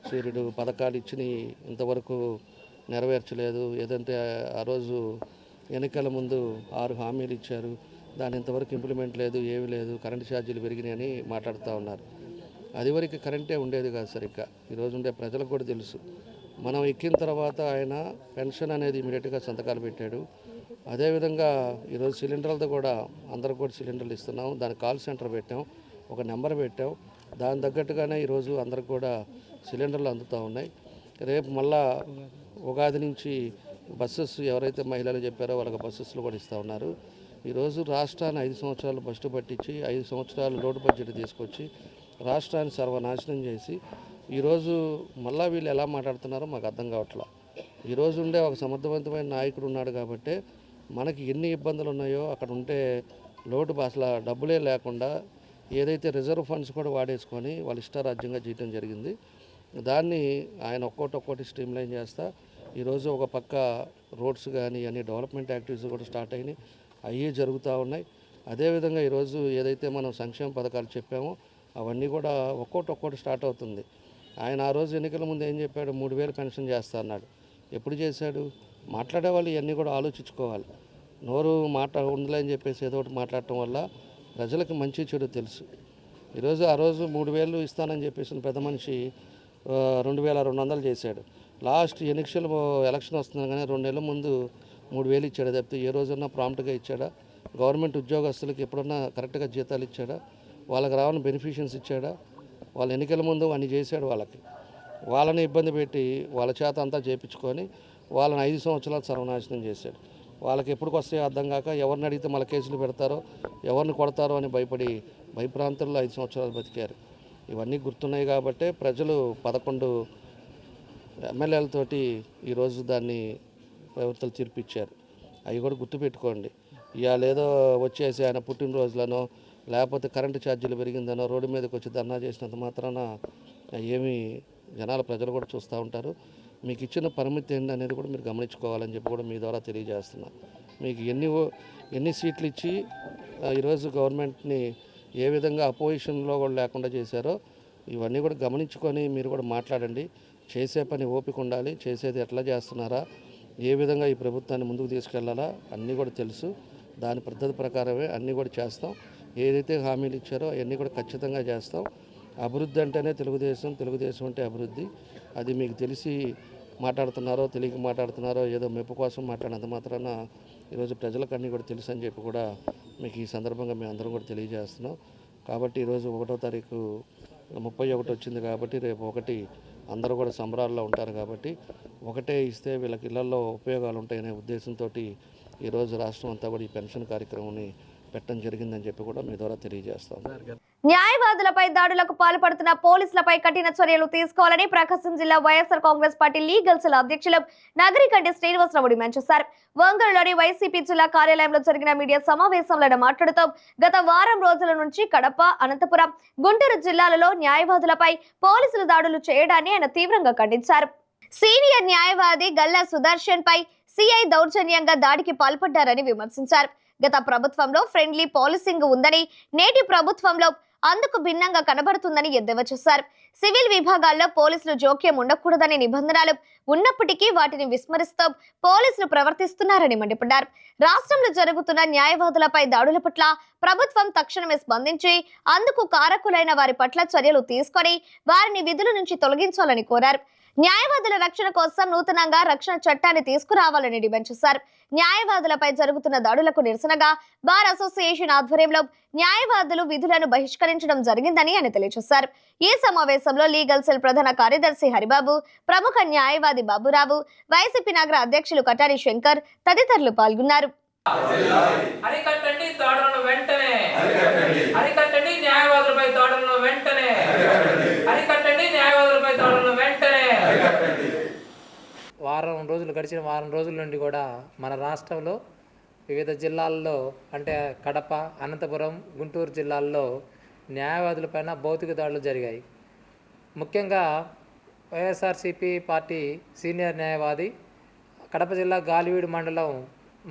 సూర్యుడు పథకాలు ఇచ్చి ఇంతవరకు నెరవేర్చలేదు, ఏదంటే ఆ రోజు ఎన్నికల ముందు 6 హామీలు ఇచ్చారు, దాని ఇంతవరకు ఇంప్లిమెంట్ లేదు, ఏమీ లేదు, కరెంటు ఛార్జీలు పెరిగినాయని మాట్లాడుతూ ఉన్నారు. అది వరకు కరెంటే ఉండేది కాదు సరిగ్గా. ఈరోజు ఉండే ప్రజలకు కూడా తెలుసు. మనం ఎక్కిన తర్వాత ఆయన పెన్షన్ అనేది ఇమీడియట్గా సంతకాలు పెట్టాడు. అదేవిధంగా ఈరోజు సిలిండర్లతో కూడా అందరికి కూడా సిలిండర్లు ఇస్తున్నాం. దానికి కాల్ సెంటర్ పెట్టాం, ఒక నెంబర్ పెట్టాం. దాని తగ్గట్టుగానే ఈరోజు అందరికి కూడా సిలిండర్లు అందుతూ ఉన్నాయి. రేపు మళ్ళా ఉగాది నుంచి బస్సెస్ ఎవరైతే మహిళలు చెప్పారో వాళ్ళకి బస్సెస్లు కూడా ఇస్తూ ఉన్నారు. ఈరోజు రాష్ట్రాన్ని 5 సంవత్సరాలు బస్టు పట్టించి 5 సంవత్సరాలు లోటు బడ్జెట్ తీసుకొచ్చి రాష్ట్రాన్ని సర్వనాశనం చేసి ఈరోజు మళ్ళా వీళ్ళు ఎలా మాట్లాడుతున్నారో మాకు అర్థం కావట్లా. ఈరోజు ఉండే ఒక సమర్థవంతమైన నాయకుడు ఉన్నాడు కాబట్టి మనకి ఎన్ని ఇబ్బందులు ఉన్నాయో అక్కడ ఉంటే లోటు అసలు డబ్బులే లేకుండా ఏదైతే రిజర్వ్ ఫండ్స్ కూడా వాడేసుకొని వాళ్ళు ఇష్టారాజ్యంగా చేయడం జరిగింది. దాన్ని ఆయన ఒక్కోటి స్ట్రీమ్ లైన్ చేస్తా ఈరోజు ఒక పక్క రోడ్స్ కానీ అన్ని డెవలప్మెంట్ యాక్టివిటీస్ కూడా స్టార్ట్ అయినాయి, అవి జరుగుతూ ఉన్నాయి. అదేవిధంగా ఈరోజు ఏదైతే మనం సంక్షేమ పథకాలు చెప్పామో అవన్నీ కూడా ఒక్కోటి స్టార్ట్ అవుతుంది. ఆయన ఆ రోజు ఎన్నికల ముందు ఏం చెప్పాడు, 3000 పెన్షన్ చేస్తా అన్నాడు. ఎప్పుడు చేశాడు? మాట్లాడే వాళ్ళు ఇవన్నీ కూడా ఆలోచించుకోవాలి. నోరు ఉండలే అని చెప్పేసి ఏదో ఒకటి మాట్లాడటం వల్ల ప్రజలకు మంచి చెడు తెలుసు. ఈరోజు ఆ రోజు 3000 ఇస్తానని చెప్పేసి పెద్ద మనిషి 2200 చేశాడు. లాస్ట్ ఎలక్షన్ వస్తుంది కానీ 2 నెలల ముందు 3000 ఇచ్చాడు తప్పితే ఏ రోజన్నా ప్రాంప్ట్గా ఇచ్చాడా? గవర్నమెంట్ ఉద్యోగస్తులకు ఎప్పుడన్నా కరెక్ట్గా జీతాలు ఇచ్చాడా? వాళ్ళకి రావని బెనిఫిషియన్స్ ఇచ్చాడా? వాళ్ళ ఎన్నికల ముందు అన్ని చేశాడు. వాళ్ళని ఇబ్బంది పెట్టి వాళ్ళ చేత అంతా చేయించుకొని వాళ్ళని 5 సంవత్సరాలు సర్వనాశనం చేశాడు. వాళ్ళకి ఎప్పటికి వస్తాయో అర్థం కాక ఎవరిని అడిగితే మళ్ళీ కేసులు పెడతారో, ఎవరిని కొడతారో అని భయప్రాంతంలో 5 సంవత్సరాలు బతికారు. ఇవన్నీ గుర్తున్నాయి కాబట్టే ప్రజలు 11 ఎమ్మెల్యేలతోటి ఈరోజు దాన్ని ప్రభుత్వాలు తీర్పిచ్చారు. అవి కూడా గుర్తుపెట్టుకోండి. ఇవాళ ఏదో వచ్చేసి ఆయన పుట్టినరోజులనో లేకపోతే కరెంటు ఛార్జీలు పెరిగిందనో రోడ్డు మీదకి వచ్చి ధర్నా చేసినంత మాత్రాన ఏమీ ప్రజలు కూడా చూస్తూ ఉంటారు. మీకు ఇచ్చిన పరిమితి ఏంటి అనేది కూడా మీరు గమనించుకోవాలని చెప్పి కూడా మీ ద్వారా తెలియజేస్తున్నా. మీకు ఎన్ని సీట్లు ఇచ్చి ఈరోజు గవర్నమెంట్ని ఏ విధంగా అపోజిషన్లో కూడా లేకుండా చేశారో ఇవన్నీ కూడా గమనించుకొని మీరు కూడా మాట్లాడండి. చేసే పని ఓపిక ఉండాలి. చేసేది ఎట్లా చేస్తున్నారా, ఏ విధంగా ఈ ప్రభుత్వాన్ని ముందుకు తీసుకెళ్లాలా అన్నీ కూడా తెలుసు. దాని పద్ధతి ప్రకారమే అన్నీ కూడా చేస్తాం. ఏదైతే హామీలు ఇచ్చారో అవన్నీ కూడా ఖచ్చితంగా చేస్తాం. అభివృద్ధి అంటేనే తెలుగుదేశం అంటే అభివృద్ధి. అది మీకు తెలిసి మాట్లాడుతున్నారో తెలియక మాట్లాడుతున్నారో ఏదో మెప్పు కోసం మాట్లాడినంత మాత్రాన ఈరోజు ప్రజలకు అన్నీ కూడా తెలుసు అని చెప్పి కూడా మీకు ఈ సందర్భంగా మేము అందరం కూడా తెలియజేస్తున్నాం. కాబట్టి ఈరోజు 1వ తారీఖు 31 వచ్చింది కాబట్టి రేపు 1 అందరూ కూడా సంబరాల్లో ఉంటారు కాబట్టి 1 ఇస్తే వీళ్ళకి ఇళ్లలో ఉపయోగాలు ఉంటాయనే ఉద్దేశంతో ఈరోజు రాష్ట్రం అంతా కూడా ఈ పెన్షన్ కార్యక్రమాన్ని పెట్టడం జరిగిందని చెప్పి కూడా మీ ద్వారా తెలియజేస్తాం. న్యాయవాదులపై దాడులకు పాల్పడుతున్న పోలీసులపై కఠిన చర్యలు తీసుకోవాలని ప్రకాశం జిల్లా YSR Congress party legal cell అధ్యక్షులు నగరికంటి శ్రీనివాసరావు డిమాండ్ చేశారు. వంగూరులోని వైసీపీ జిల్లా కార్యాలయంలో జరిగిన మీడియా సమావేశంలో మాట్లాడుతూ గత వారం రోజుల నుంచి కడప, అనంతపురం, గుంటూరు జిల్లాలలో న్యాయవాదులపై పోలీసులు దాడులు చేయడాన్ని ఆయన తీవ్రంగా ఖండించారు. సీనియర్ న్యాయవాది గల్లా సుదర్శన్ పై సిఐ దౌర్జన్యంగా దాడికి పాల్పడ్డారని విమర్శించారు. గత ప్రభుత్వంలో ఫ్రెండ్లీ పాలసింగ్ ఉందని, నేటి ప్రభుత్వంలో అందుకు భిన్నంగా కనబడుతుందని ఎద్దేవా చేశారు. సివిల్ విభాగాల్లో పోలీసులు జోక్యం ఉండకూడదనే నిబంధనలు ఉన్నప్పటికీ వాటిని విస్మరిస్తూ పోలీసులు ప్రవర్తిస్తున్నారని మండిపడ్డారు. రాష్ట్రంలో జరుగుతున్న న్యాయవాదులపై దాడుల పట్ల ప్రభుత్వం తక్షణమే స్పందించి అందుకు కారకులైన వారి పట్ల చర్యలు తీసుకొని వారిని విధుల నుంచి తొలగించాలని కోరారు. న్యాయవాదుల రక్షణ కోసం నూతనంగా రక్షణ చట్టాన్ని తీసుకురావాలని డిమాండ్ చేశారు. న్యాయవాదులపై జరుగుతున్న దాడులకు నిరసనగా బార్ అసోసియేషన్ ఆధ్వర్యంలో న్యాయవాదులు విధులను బహిష్కరించడం జరిగిందని ఆయన తెలియజేశారు. ఈ సమావేశంలో లీగల్ సెల్ ప్రధాన కార్యదర్శి హరిబాబు, ప్రముఖ న్యాయవాది బాబురావు, వైసీపీ నగర అధ్యక్షులు కటారి శంకర్ తదితరులు పాల్గొన్నారు. అరికట్టండి దాడులను వెంటనే, అరికట్టండి న్యాయవాదులపై దాడులను వెంటనే, అరికట్టండి న్యాయవాదులపై దాడులను వెంటనే. గడిచిన వారం రోజుల నుండి కూడా మన రాష్ట్రంలో వివిధ జిల్లాల్లో అంటే కడప, అనంతపురం, గుంటూరు జిల్లాల్లో న్యాయవాదులపైన భౌతిక దాడులు జరిగాయి. ముఖ్యంగా వైఎస్ఆర్సీపీ పార్టీ సీనియర్ న్యాయవాది, కడప జిల్లా గాలివీడు మండలం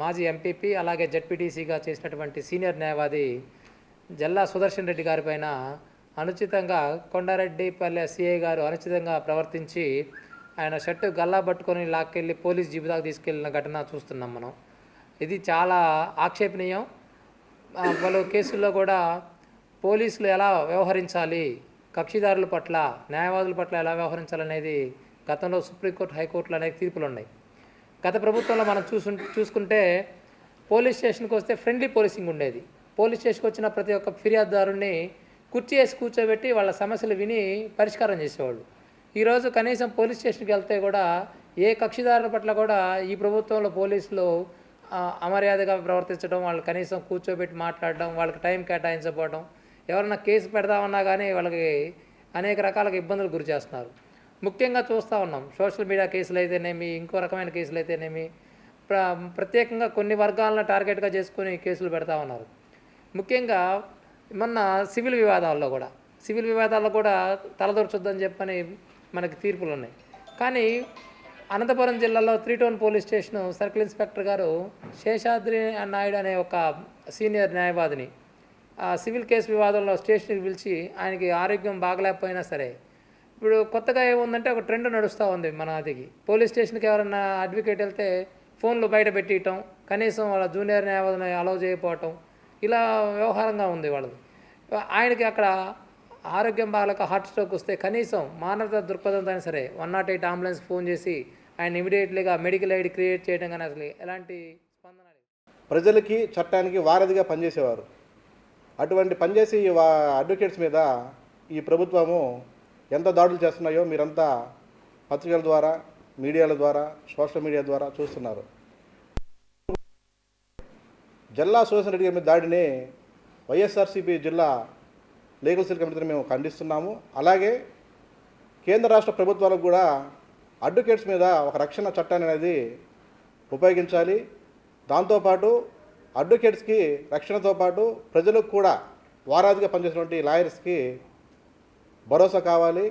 మాజీ ఎంపీపీ అలాగే జెడ్పీటీసీగా చేసినటువంటి సీనియర్ న్యాయవాది జల్లా సుదర్శన్ రెడ్డి గారి పైన అనుచితంగా కొండారెడ్డిపల్లె సిఐ గారు అనుచితంగా ప్రవర్తించి ఆయన షర్టు గల్లా పట్టుకొని లాక్కెళ్ళి పోలీస్ జీబు దాకా తీసుకెళ్ళిన ఘటన చూస్తున్నాం మనం. ఇది చాలా ఆక్షేపణీయం. పలు కేసుల్లో కూడా పోలీసులు ఎలా వ్యవహరించాలి, కక్షిదారుల పట్ల, న్యాయవాదుల పట్ల ఎలా వ్యవహరించాలనేది గతంలో సుప్రీంకోర్టు, హైకోర్టులు అనేక తీర్పులు ఉన్నాయి. గత ప్రభుత్వంలో మనం చూసుకుంటే పోలీస్ స్టేషన్కి వస్తే ఫ్రెండ్లీ పోలీసింగ్ ఉండేది. పోలీస్ స్టేషన్కి వచ్చిన ప్రతి ఒక్క ఫిర్యాదుదారుని కుర్చీ వేసి కూర్చోబెట్టి వాళ్ళ సమస్యలు విని పరిష్కారం చేసేవాళ్ళు. ఈరోజు కనీసం పోలీస్ స్టేషన్కి వెళ్తే కూడా ఏ కక్షిదారుల పట్ల కూడా ఈ ప్రభుత్వంలో పోలీసులు అమర్యాదగా ప్రవర్తించడం, వాళ్ళు కనీసం కూర్చోబెట్టి మాట్లాడడం, వాళ్ళకి టైం కేటాయించకపోవడం, ఎవరన్నా కేసు పెడదామన్నా కానీ వాళ్ళకి అనేక రకాలుగా ఇబ్బందులు గురి చేస్తున్నారు. ముఖ్యంగా చూస్తూ ఉన్నాం, సోషల్ మీడియా కేసులు అయితేనేమి, ఇంకో రకమైన కేసులు అయితేనేమి, ప్రత్యేకంగా కొన్ని వర్గాలను టార్గెట్గా చేసుకొని కేసులు పెడతా ఉన్నారు. ముఖ్యంగా మొన్న సివిల్ వివాదాల్లో కూడా తలదూర్చొద్దని చెప్పని మనకి తీర్పులు ఉన్నాయి. కానీ అనంతపురం జిల్లాలో 3 town police station circle inspector గారు శేషాద్రి నాయుడు అనే ఒక సీనియర్ న్యాయవాదిని సివిల్ కేసు వివాదంలో స్టేషన్కి పిలిచి ఆయనకి ఆరోగ్యం బాగలేకపోయినా సరే, ఇప్పుడు కొత్తగా ఏముందంటే ఒక ట్రెండ్ నడుస్తూ ఉంది మన అదికి. పోలీస్ స్టేషన్కి ఎవరన్నా అడ్వకేట్ వెళ్తే ఫోన్లు బయట పెట్టియటం, కనీసం వాళ్ళ జూనియర్ న్యాయవాదిని అలౌ చేయకపోవటం, ఇలా వ్యవహారంగా ఉంది వాళ్ళది. ఆయనకి అక్కడ ఆరోగ్యం బాగాలేక హార్ట్ స్ట్రోక్ వస్తే కనీసం మానవతా దృక్పథంతో అయినా సరే 108 అంబులెన్స్ ఫోన్ చేసి ఆయన ఇమీడియట్లీగా మెడికల్ ఎయిడ్ క్రియేట్ చేయడం కానీ అసలు ఎలాంటి స్పందన. ప్రజలకి చట్టానికి వారధిగా పనిచేసేవారు. అటువంటి పనిచేసి అడ్వకేట్స్ మీద ఈ ప్రభుత్వము ఎంత దాడులు చేస్తున్నాయో మీరంతా పత్రికల ద్వారా, మీడియాల ద్వారా, సోషల్ మీడియా ద్వారా చూస్తున్నారు. జల్లా సుదర్శన్ రెడ్డి గారి మీద దాడిని వైఎస్ఆర్సీపీ జిల్లా లీగల్ సెల్ కమిటీని మేము ఖండిస్తున్నాము. అలాగే కేంద్ర రాష్ట్ర ప్రభుత్వాలకు కూడా అడ్వకేట్స్ మీద ఒక రక్షణ చట్టాన్ని అనేది ఉపయోగించాలి. దాంతోపాటు అడ్వకేట్స్కి రక్షణతో పాటు ప్రజలకు కూడా వారాదిగా పనిచేసినటువంటి లాయర్స్కి భరోసా కావాలి.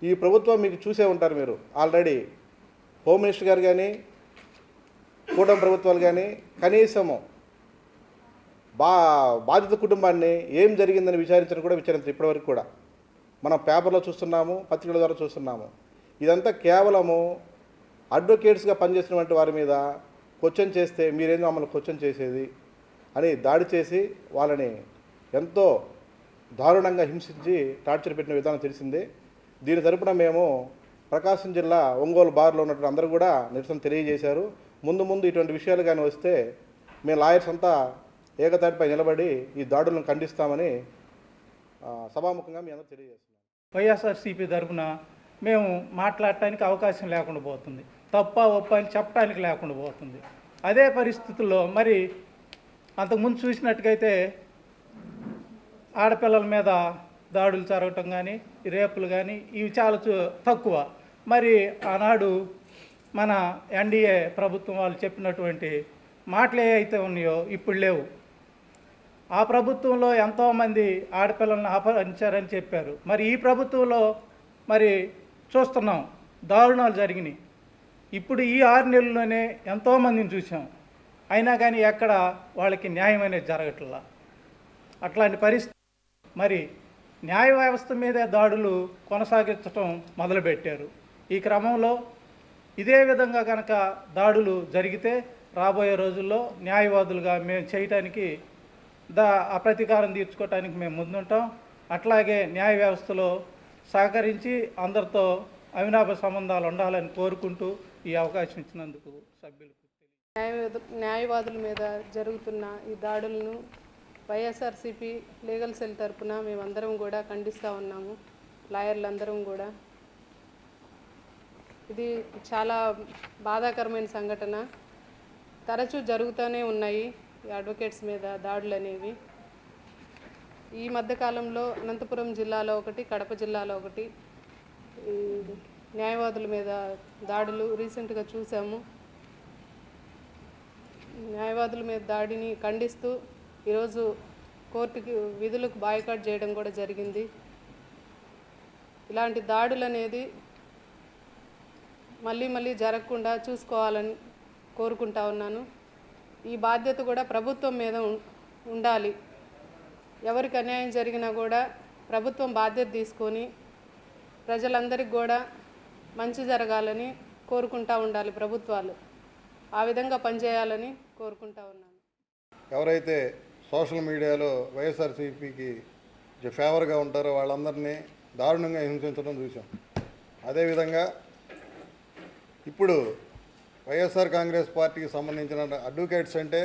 ఈ ప్రభుత్వం మీకు చూసే ఉంటారు మీరు ఆల్రెడీ హోమ్ మినిస్టర్ గారు కానీ, కూటమి ప్రభుత్వాలు కానీ కనీసము బాధిత కుటుంబాన్ని ఏం జరిగిందని విచారించడం కూడా విచారించారు. ఇప్పటివరకు కూడా మనం పేపర్లో చూస్తున్నాము, పత్రికల ద్వారా చూస్తున్నాము. ఇదంతా కేవలము అడ్వకేట్స్గా పనిచేసినటువంటి వారి మీద క్వశ్చన్ చేస్తే మీరేందో మమ్మల్ని క్వశ్చన్ చేసేది అని దాడి చేసి వాళ్ళని ఎంతో దారుణంగా హింసించి టార్చర్ పెట్టిన విధానం తెలిసిందే. దీని తరపున మేము ప్రకాశం జిల్లా ఒంగోలు బార్లో ఉన్నటువంటి అందరూ కూడా నిరసన తెలియజేశారు. ముందు ఇటువంటి విషయాలు కానీ వస్తే మేము లాయర్స్ అంతా ఏకతాటిపై నిలబడి ఈ దాడులను ఖండిస్తామని సభాముఖంగా మీ అందరూ తెలియజేస్తున్నాం. వైఎస్ఆర్సీపీ తరఫున మేము మాట్లాడటానికి అవకాశం లేకుండా పోతుంది, తప్ప ఒప్ప అని చెప్పడానికి లేకుండా పోతుంది. అదే పరిస్థితుల్లో మరి అంతకుముందు చూసినట్టుగైతే ఆడపిల్లల మీద దాడులు జరగటం కానీ, రేపులు కానీ ఇవి చాలా తక్కువ. మరి ఆనాడు మన ఎన్డీఏ ప్రభుత్వం వాళ్ళు చెప్పినటువంటి మాటలు ఏవైతే ఉన్నాయో ఇప్పుడు లేవు. ఆ ప్రభుత్వంలో ఎంతోమంది ఆడపిల్లలను అపహరించారని చెప్పారు. మరి ఈ ప్రభుత్వంలో మరి చూస్తున్నాం దారుణాలు జరిగినాయి. ఇప్పుడు ఈ 6 నెలల్లోనే ఎంతోమందిని చూసాం, అయినా కానీ ఎక్కడ వాళ్ళకి న్యాయం అనేది జరగట్లా. అట్లాంటి పరిస్థితి మరి న్యాయ వ్యవస్థ మీదే దాడులు కొనసాగించడం మొదలుపెట్టారు. ఈ క్రమంలో ఇదే విధంగా కనుక దాడులు జరిగితే రాబోయే రోజుల్లో న్యాయవాదులుగా మేము చేయటానికి ఆ ప్రతీకారం తీర్చుకోవటానికి మేము ముందుంటాం. అట్లాగే న్యాయ వ్యవస్థలో సహకరించి అందరితో అవినాభ సంబంధాలు ఉండాలని కోరుకుంటూ ఈ అవకాశం ఇచ్చినందుకు సభ్యులకు న్యాయవాదుల మీద జరుగుతున్న ఈ దాడులను వైఎస్ఆర్సీపీ లీగల్ సెల్ తరపున మేమందరం కూడా ఖండిస్తూ ఉన్నాము. లాయర్లందరం కూడా ఇది చాలా బాధాకరమైన సంఘటన. తరచూ జరుగుతూనే ఉన్నాయి ఈ అడ్వకేట్స్ మీద దాడులు అనేవి. ఈ మధ్యకాలంలో అనంతపురం జిల్లాలో ఒకటి, కడప జిల్లాలో ఒకటి ఈ న్యాయవాదుల మీద దాడులు రీసెంట్గా చూసాము. న్యాయవాదుల మీద దాడిని ఖండిస్తూ ఈరోజు కోర్టుకి విధులకు బాయ్కాట్ చేయడం కూడా జరిగింది. ఇలాంటి దాడులు అనేది మళ్ళీ జరగకుండా చూసుకోవాలని కోరుకుంటా ఉన్నాను. ఈ బాధ్యత కూడా ప్రభుత్వం మీద ఉండాలి. ఎవరికి అన్యాయం జరిగినా కూడా ప్రభుత్వం బాధ్యత తీసుకొని ప్రజలందరికీ కూడా మంచి జరగాలని కోరుకుంటా ఉండాలి. ప్రభుత్వాలు ఆ విధంగా పనిచేయాలని కోరుకుంటా ఉన్నాను. ఎవరైతే సోషల్ మీడియాలో వైఎస్ఆర్సీపీకి ఫేవర్గా ఉంటారో వాళ్ళందరినీ దారుణంగా హింసించడం చూసాం. అదేవిధంగా ఇప్పుడు వైఎస్ఆర్ కాంగ్రెస్ పార్టీకి సంబంధించిన అడ్వకేట్స్ అంటే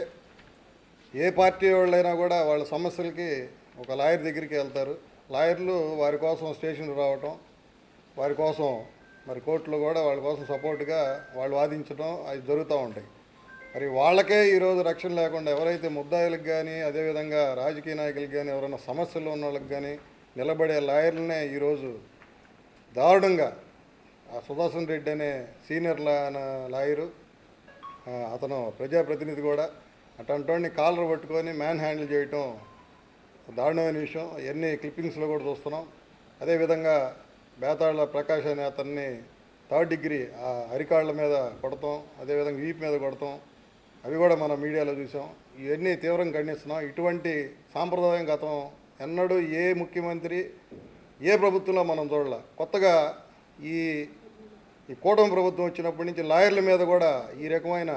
ఏ పార్టీ వాళ్ళైనా కూడా వాళ్ళ సమస్యలకి ఒక లాయర్ దగ్గరికి వెళ్తారు. లాయర్లు వారి కోసం స్టేషన్కి రావటం, వారి కోసం మరి కోర్టులో కూడా వాళ్ళ కోసం సపోర్ట్గా వాళ్ళు వాదించడం అవి జరుగుతూ ఉంటాయి. మరి వాళ్ళకే ఈరోజు రక్షణ లేకుండా ఎవరైతే ముద్దాయిలకు కానీ అదేవిధంగా రాజకీయ నాయకులకు కానీ ఎవరైనా సమస్యలు ఉన్న వాళ్ళకి కానీ నిలబడే లాయర్లనే ఈరోజు దారుణంగా సుదర్శన్ రెడ్డి అనే సీనియర్ లాయరు, అతను ప్రజాప్రతినిధి కూడా, అట్లాంటి కాలర్ పట్టుకొని మ్యాన్ హ్యాండిల్ చేయటం దారుణమైన విషయం. ఎన్ని క్లిప్పింగ్స్లో కూడా చూస్తున్నాం. అదేవిధంగా బేతాళ ప్రకాష్ అనే అతన్ని 3rd డిగ్రీ అరికాళ్ళ మీద కొడతాం, అదేవిధంగా వీపు మీద కొడతాం, అవి కూడా మనం మీడియాలో చూసాం. ఇవన్నీ తీవ్రంగా ఖండిస్తున్నాం. ఇటువంటి సాంప్రదాయం గతం ఎన్నడూ ఏ ముఖ్యమంత్రి ఏ ప్రభుత్వంలో మనం చూడాల. కొత్తగా ఈ కూటమి ప్రభుత్వం వచ్చినప్పటి నుంచి లాయర్ల మీద కూడా ఈ రకమైన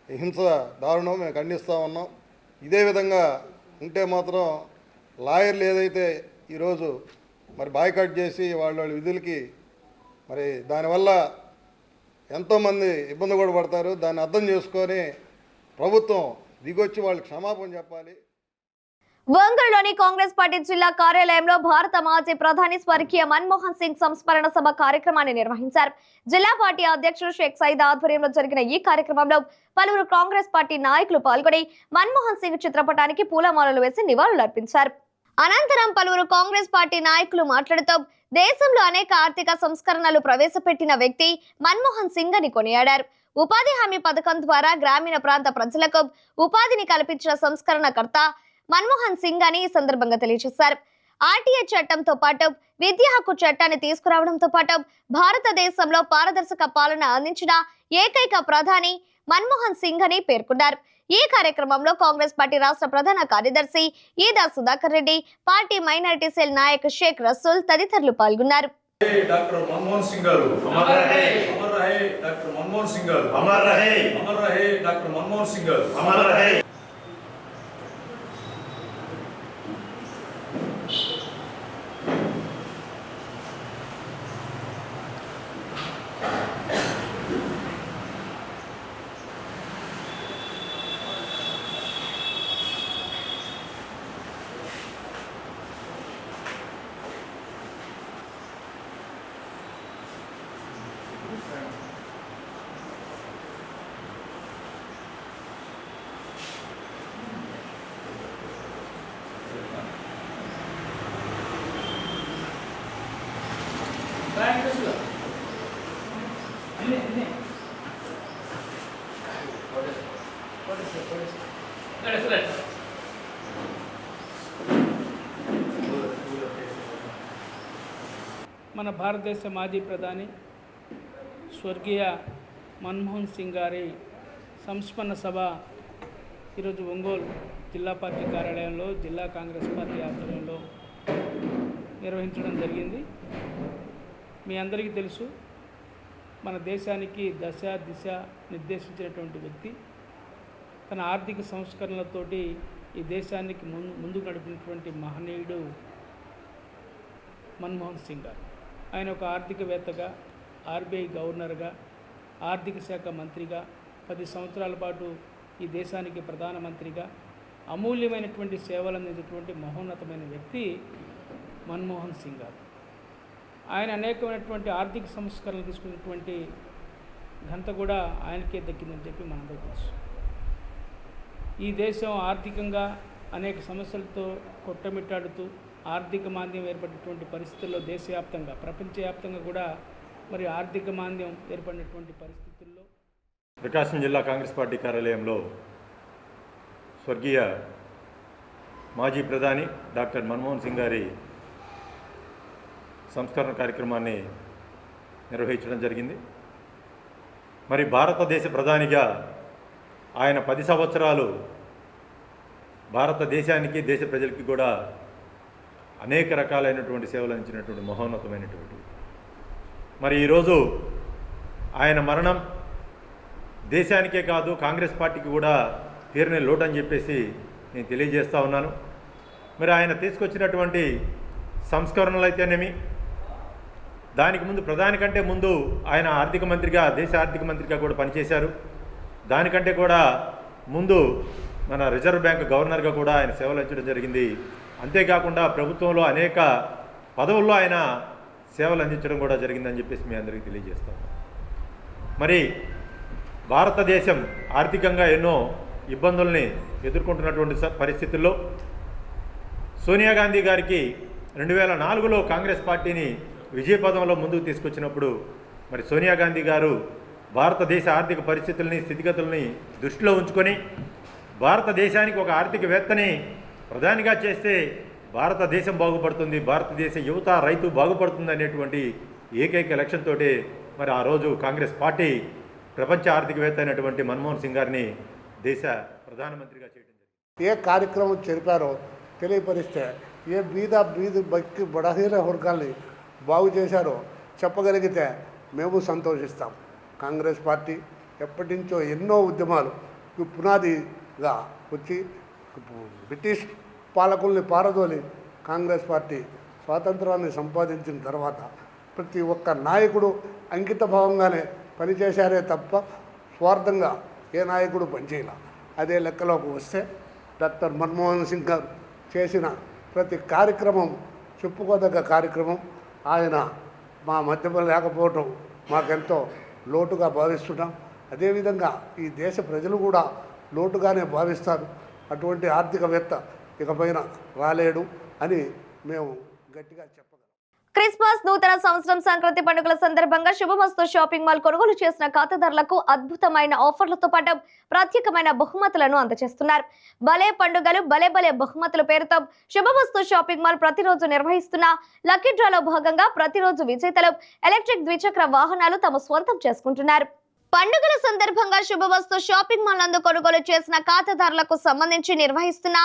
హింస దారుణం మేము ఖండిస్తూ ఉన్నాం. ఇదే విధంగా ఉంటే మాత్రం లాయర్లు ఏదైతే ఈరోజు మరి బాయ్కాట్ చేసి వాళ్ళ విధులకి మరి దానివల్ల ఎంతోమంది ఇబ్బంది కూడా పడతారు. దాన్ని అర్థం చేసుకొని ప్రభుత్వం దిగొచ్చి వాళ్ళకి క్షమాపణ చెప్పాలి. ఒంగోలులోని కాంగ్రెస్ పార్టీ జిల్లా కార్యాలయంలో భారత మాజీ ప్రధాని స్వర్గీయ మన్మోహన్ సింగ్ సంస్మరణ సభ కార్యక్రమాన్ని నిర్వహించారు. జిల్లా పార్టీ అధ్యక్షుడు షేక్ సైద్ ఆధ్వర్యంలో జరిగిన ఈ కార్యక్రమంలో పలువురు కాంగ్రెస్ పార్టీ నాయకులు పాల్గొని మన్మోహన్ సింగ్ చిత్రపటానికి పూలమాలలు వేసి నివాళులర్పించారు. అనంతరం పలువురు కాంగ్రెస్ పార్టీ నాయకులు మాట్లాడుతూ దేశంలో అనేక ఆర్థిక సంస్కరణలు ప్రవేశపెట్టిన వ్యక్తి మన్మోహన్ సింగ్ అని కొనియాడారు. ఉపాధి హామీ పథకం ద్వారా గ్రామీణ ప్రాంత ప్రజలకు ఉపాధిని కల్పించిన సంస్కరణకర్త మన్మోహన్ సింగ్ అని ఈ సందర్భంగా తెలియజేశారు. ఆర్టీఐ చట్టంతో పాటు విద్యా హక్కు చట్టాన్ని తీసుకురావడంతో పాటు భారతదేశంలో పారదర్శక పాలన అందించిన ఏకైక ప్రధాని మన్మోహన్ సింగ్ అని పేర్కొన్నారు. ఈ కార్యక్రమంలో కాంగ్రెస్ పార్టీ రాష్ట్ర ప్రధాన కార్యదర్శి Eeda Sudhakar Reddy, party minority cell నాయక్ షేక్ రసూల్ తదితరులు పాల్గొన్నారు. డాక్టర్ మన్మోహన్ సింగ్ గారు అమర్ రహే, అమర్ రహే. డాక్టర్ మన్మోహన్ సింగ్ గారు అమర్ రహే, అమర్ రహే. డాక్టర్ మన్మోహన్ సింగ్ గారు అమర్ రహే. మన భారతదేశ మాజీ ప్రధాని స్వర్గీయ మన్మోహన్ సింగ్ గారి సంస్మరణ సభ ఈరోజు ఒంగోలు జిల్లా పార్టీ కార్యాలయంలో జిల్లా కాంగ్రెస్ పార్టీ ఆధ్వర్యంలో నిర్వహించడం జరిగింది. మీ అందరికీ తెలుసు, మన దేశానికి దశ దిశ నిర్దేశించినటువంటి వ్యక్తి. తన ఆర్థిక సంస్కరణలతోటి ఈ దేశానికి ముందుకు నడిపినటువంటి మహనీయుడు మన్మోహన్ సింగ్ గారు. ఆయన ఒక ఆర్థికవేత్తగా, ఆర్బీఐ గవర్నర్గా, ఆర్థిక శాఖ మంత్రిగా, 10 సంవత్సరాల పాటు ఈ దేశానికి ప్రధానమంత్రిగా అమూల్యమైనటువంటి సేవలు అందించినటువంటి మహోన్నతమైన వ్యక్తి మన్మోహన్ సింగ్ గారు. ఆయన అనేకమైనటువంటి ఆర్థిక సంస్కరణలు తీసుకున్నటువంటి ఘనత కూడా ఆయనకే దక్కిందని చెప్పి మనందరికీ తెలుసు. ఈ దేశం ఆర్థికంగా అనేక సమస్యలతో కొట్టమిట్టాడుతూ ఆర్థిక మాంద్యం ఏర్పడినటువంటి పరిస్థితుల్లో దేశవ్యాప్తంగా, ప్రపంచవ్యాప్తంగా కూడా మరి ఆర్థిక మాంద్యం ఏర్పడినటువంటి పరిస్థితుల్లో ప్రకాశం జిల్లా కాంగ్రెస్ పార్టీ కార్యాలయంలో స్వర్గీయ మాజీ ప్రధాని డాక్టర్ మన్మోహన్ సింగ్ గారి సంస్కరణ కార్యక్రమాన్ని నిర్వహించడం జరిగింది. మరి భారతదేశ ప్రధానిగా ఆయన 10 సంవత్సరాలు భారతదేశానికి, దేశ ప్రజలకి కూడా అనేక రకాలైనటువంటి సేవలు అందించినటువంటి మహోన్నతమైనటువంటి. మరి ఈరోజు ఆయన మరణం దేశానికే కాదు కాంగ్రెస్ పార్టీకి కూడా తీరని లోటు అని చెప్పేసి నేను తెలియజేస్తూ ఉన్నాను. మరి ఆయన తీసుకొచ్చినటువంటి సంస్కరణలు అయితేనేమి, దానికి ముందు ప్రధాని కంటే ముందు ఆయన ఆర్థిక మంత్రిగా, దేశ ఆర్థిక మంత్రిగా కూడా పనిచేశారు. దానికంటే కూడా ముందు మన రిజర్వ్ బ్యాంక్ గవర్నర్గా కూడా ఆయన సేవలు అందించడం జరిగింది. అంతేకాకుండా ప్రభుత్వంలో అనేక పదవుల్లో ఆయన సేవలు అందించడం కూడా జరిగిందని చెప్పేసి మీ అందరికీ తెలియజేస్తాం. మరి భారతదేశం ఆర్థికంగా ఎన్నో ఇబ్బందుల్ని ఎదుర్కొంటున్నటువంటి పరిస్థితుల్లో సోనియా గాంధీ గారికి 2004లో కాంగ్రెస్ పార్టీని విజయపథంలో ముందుకు తీసుకొచ్చినప్పుడు మరి సోనియా గాంధీ గారు భారతదేశ ఆర్థిక పరిస్థితుల్ని, స్థితిగతుల్ని దృష్టిలో ఉంచుకొని భారతదేశానికి ఒక ఆర్థికవేత్తని ప్రధానిగా చేస్తే భారతదేశం బాగుపడుతుంది, భారతదేశ యువత, రైతు బాగుపడుతుంది అనేటువంటి ఏకైక లక్ష్యంతో మరి ఆ రోజు కాంగ్రెస్ పార్టీ ప్రపంచ ఆర్థికవేత్త అయినటువంటి మన్మోహన్ సింగ్ గారిని దేశ ప్రధానమంత్రిగా చేయడం జరిగింది. ఏ కార్యక్రమం జరిపారో తెలియపరిస్తే, ఏ బీద బక్కి బడహీన వర్గాల్ని బాగు చేశారో చెప్పగలిగితే మేము సంతోషిస్తాం. కాంగ్రెస్ పార్టీ ఎప్పటి నుంచో ఎన్నో ఉద్యమాలు పునాదిగా వచ్చి బ్రిటిష్ పాలకుల్ని పారదోలి కాంగ్రెస్ పార్టీ స్వాతంత్రాన్ని సంపాదించిన తర్వాత ప్రతి ఒక్క నాయకుడు అంకిత భావంగానే పనిచేశారే తప్ప స్వార్థంగా ఏ నాయకుడు పనిచేయాల. అదే లెక్కలోకి వస్తే డాక్టర్ మన్మోహన్ సింగ్ గారు చేసిన ప్రతి కార్యక్రమం చెప్పుకోదగ్గ కార్యక్రమం. ఆయన మా మధ్యలో లేకపోవటం మాకెంతో లోటుగా భావిస్తున్నాం. అదేవిధంగా ఈ దేశ ప్రజలు కూడా లోటుగానే భావిస్తారు. అటువంటి ఆర్థికవేత్త ఇకపైన రాలేడు అని మేము గట్టిగా చెప్పగలం. క్రిస్మస్, నూతన సంవత్సరం, సంక్రాంతి పండుగల సందర్భంగా శుభమస్తు షాపింగ్ మాల్ కొనుగోలు చేసిన ఖాతాదారులకు అద్భుతమైన ఆఫర్లతో పాటు ప్రత్యేకమైన బహుమతులను అందజేస్తున్నారు. భలే పండుగలు భలే భలే బహుమతుల పేరుతో శుభమస్తు షాపింగ్ మాల్ ప్రతిరోజు నిర్వహిస్తున్న లక్కీ డ్రాలో భాగంగా ప్రతిరోజు విజేతలు ఎలక్ట్రిక్ ద్విచక్ర వాహనాలు తమ స్వంతం చేసుకుంటున్నారు. పండుగల సందర్భంగా శుభమస్తు షాపింగ్ మాల్ నందు కొనుగోలు చేసిన ఖాతాదారులకు సంబంధించి నిర్వహిస్తున్న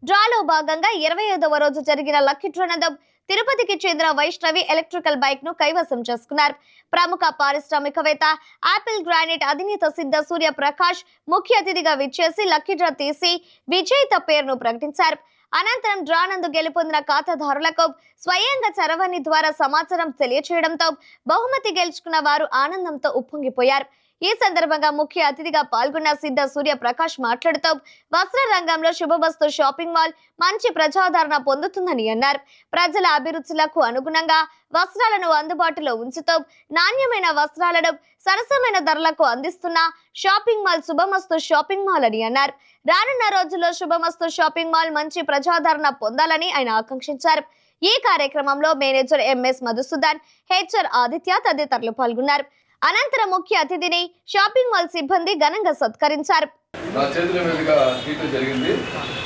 డ్రాలో భాగంగా 25వ రోజు జరిగిన లక్కీ డ్రా నందు తిరుపతికి చెందిన వైష్ణవి ఎలక్ట్రికల్ బైక్ ను కైవసం చేసుకున్నారు. ప్రముఖ పారిశ్రామికవేత్త ఆపిల్ గ్రానైట్ అధినేత సిద్ధ సూర్య ప్రకాష్ ముఖ్య అతిథిగా విచ్చేసి లక్కీ డ్రా తీసి విజేత పేరును ప్రకటించారు. అనంతరం డ్రా నందు గెలుపొందిన ఖాతాదారులకు స్వయంగా చరవాణి ద్వారా సమాచారం తెలియచేయడంతో బహుమతి గెలుచుకున్న వారు ఆనందంతో ఉప్పొంగిపోయారు. ఈ సందర్భంగా ముఖ్య అతిథిగా పాల్గొన్న సిద్ధ సూర్య ప్రకాష్ మాట్లాడుతూ వస్త్ర రంగంలో శుభమస్తు షాపింగ్ మాల్ మంచి ప్రజాదరణ పొందుతుందని అన్నారు. ప్రజల అభిరుచులకు అనుగుణంగా వస్త్రాలను అందుబాటులో ఉంచుతూ నాణ్యమైన వస్త్రాలను సరసమైన ధరలకు అందిస్తున్న షాపింగ్ మాల్ శుభమస్తు షాపింగ్ మాల్ అని అన్నారు. రానున్న రోజుల్లో శుభమస్తు షాపింగ్ మాల్ మంచి ప్రజాదరణ పొందాలని ఆయన ఆకాంక్షించారు. ఈ కార్యక్రమంలో manager MS Madhusudan, HR Aditya తదితరులు పాల్గొన్నారు. అనంతరం ముఖ్య అతిథిని షాపింగ్ మాల్ సిబ్బంది ఘనంగా సత్కరించారు. నా చేతుల మీదుగా తీయటం జరిగింది.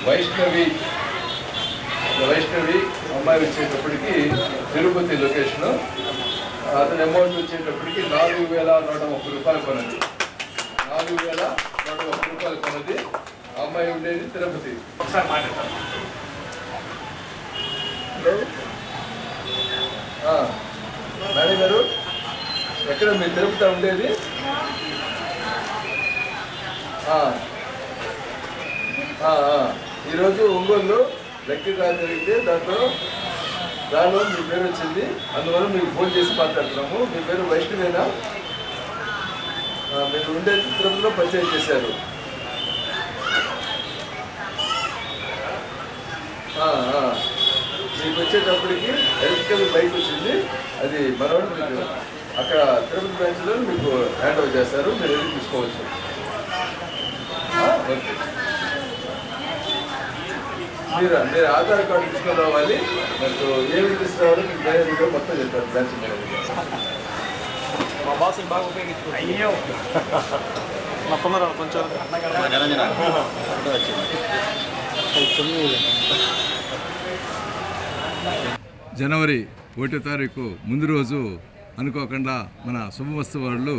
వైష్ణవి అమ్మాయి వచ్చేటప్పటికి తిరుపతి లొకేషన్. అతని అమౌంట్ వచ్చేటప్పటికి 4,130 రూపాయలు పడింది. 4,101 రూపాయలు కొన్నది. ఆ అమ్మాయి ఉండేది తిరుపతి. ఒకసారి మాట్లాడతాను. మేడం గారు, ఎక్కడ మీ తిరుపతి ఉండేది? ఈరోజు ఒంగోలులో లక్కీ డ్రా జరిగితే దానిలో మీ పేరు వచ్చింది. అందువల్ల మీకు ఫోన్ చేసి మాట్లాడుతున్నాము. మీ పేరు వైష్ణవేనా? మీరు ఉండేది తిరుపతిలో పరిచయం చేశారు. మీకు వచ్చేటప్పటికి ఎలక్ట్రికల్ బైక్ వచ్చింది. అది మనవాడు మీకు అక్కడ తిరుపతి బ్రాంచ్లో మీకు హ్యాండ్ ఓవర్ చేస్తారు. మీరు వెళ్ళి తీసుకోవచ్చు. ఓకే, మీరు ఆధార్ కార్డు తీసుకొని రావాలి. మీకు ఏమి తీసుకురావాలో మీకు మేనేజర్ మొత్తం చెప్తారు. బ్రాంచ్ మేనేజర్ మా బాసులు బాగా ఉపయోగించుకోండి. అయ్యో కొంచెం జనవరి 1వ తారీఖు ముందు రోజు అనుకోకుండా మన శుభమస్తు వాళ్ళు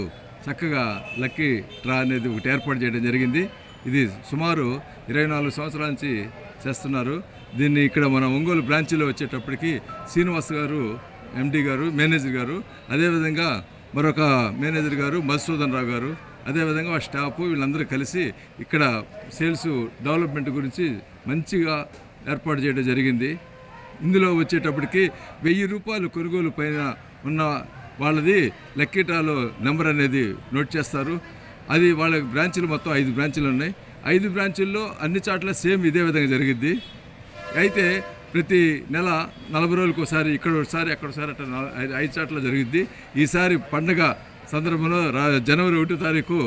చక్కగా లక్కీ డ్రా అనేది ఒకటి ఏర్పాటు చేయడం జరిగింది. ఇది సుమారు 24 సంవత్సరాల నుంచి చేస్తున్నారు. దీన్ని ఇక్కడ మన ఒంగోలు బ్రాంచ్లో వచ్చేటప్పటికి శ్రీనివాస్ గారు ఎండి గారు, మేనేజర్ గారు, అదేవిధంగా మరొక మేనేజర్ గారు మధుసూదన్ రావు గారు, అదేవిధంగా ఆ స్టాఫ్ వీళ్ళందరూ కలిసి ఇక్కడ సేల్స్ డెవలప్మెంట్ గురించి మంచిగా ఏర్పాటు చేయడం జరిగింది. ఇందులో వచ్చేటప్పటికి 1000 రూపాయలు కొనుగోలు పైన ఉన్న వాళ్ళది లక్కీ డ్రాలో నెంబర్ అనేది నోట్ చేస్తారు. అది వాళ్ళ బ్రాంచీలు మొత్తం 5 బ్రాంచీలు ఉన్నాయి. 5 బ్రాంచీల్లో అన్ని చోట్ల సేమ్ ఇదే విధంగా జరిగిద్ది. అయితే ప్రతి నెల 40 రోజులకు ఒకసారి ఇక్కడ ఒకసారి అక్కడ ఒకసారి అట్లా 5 చోట్ల జరిగిద్ది. ఈసారి పండగ సందర్భంలో జనవరి 1వ తారీఖు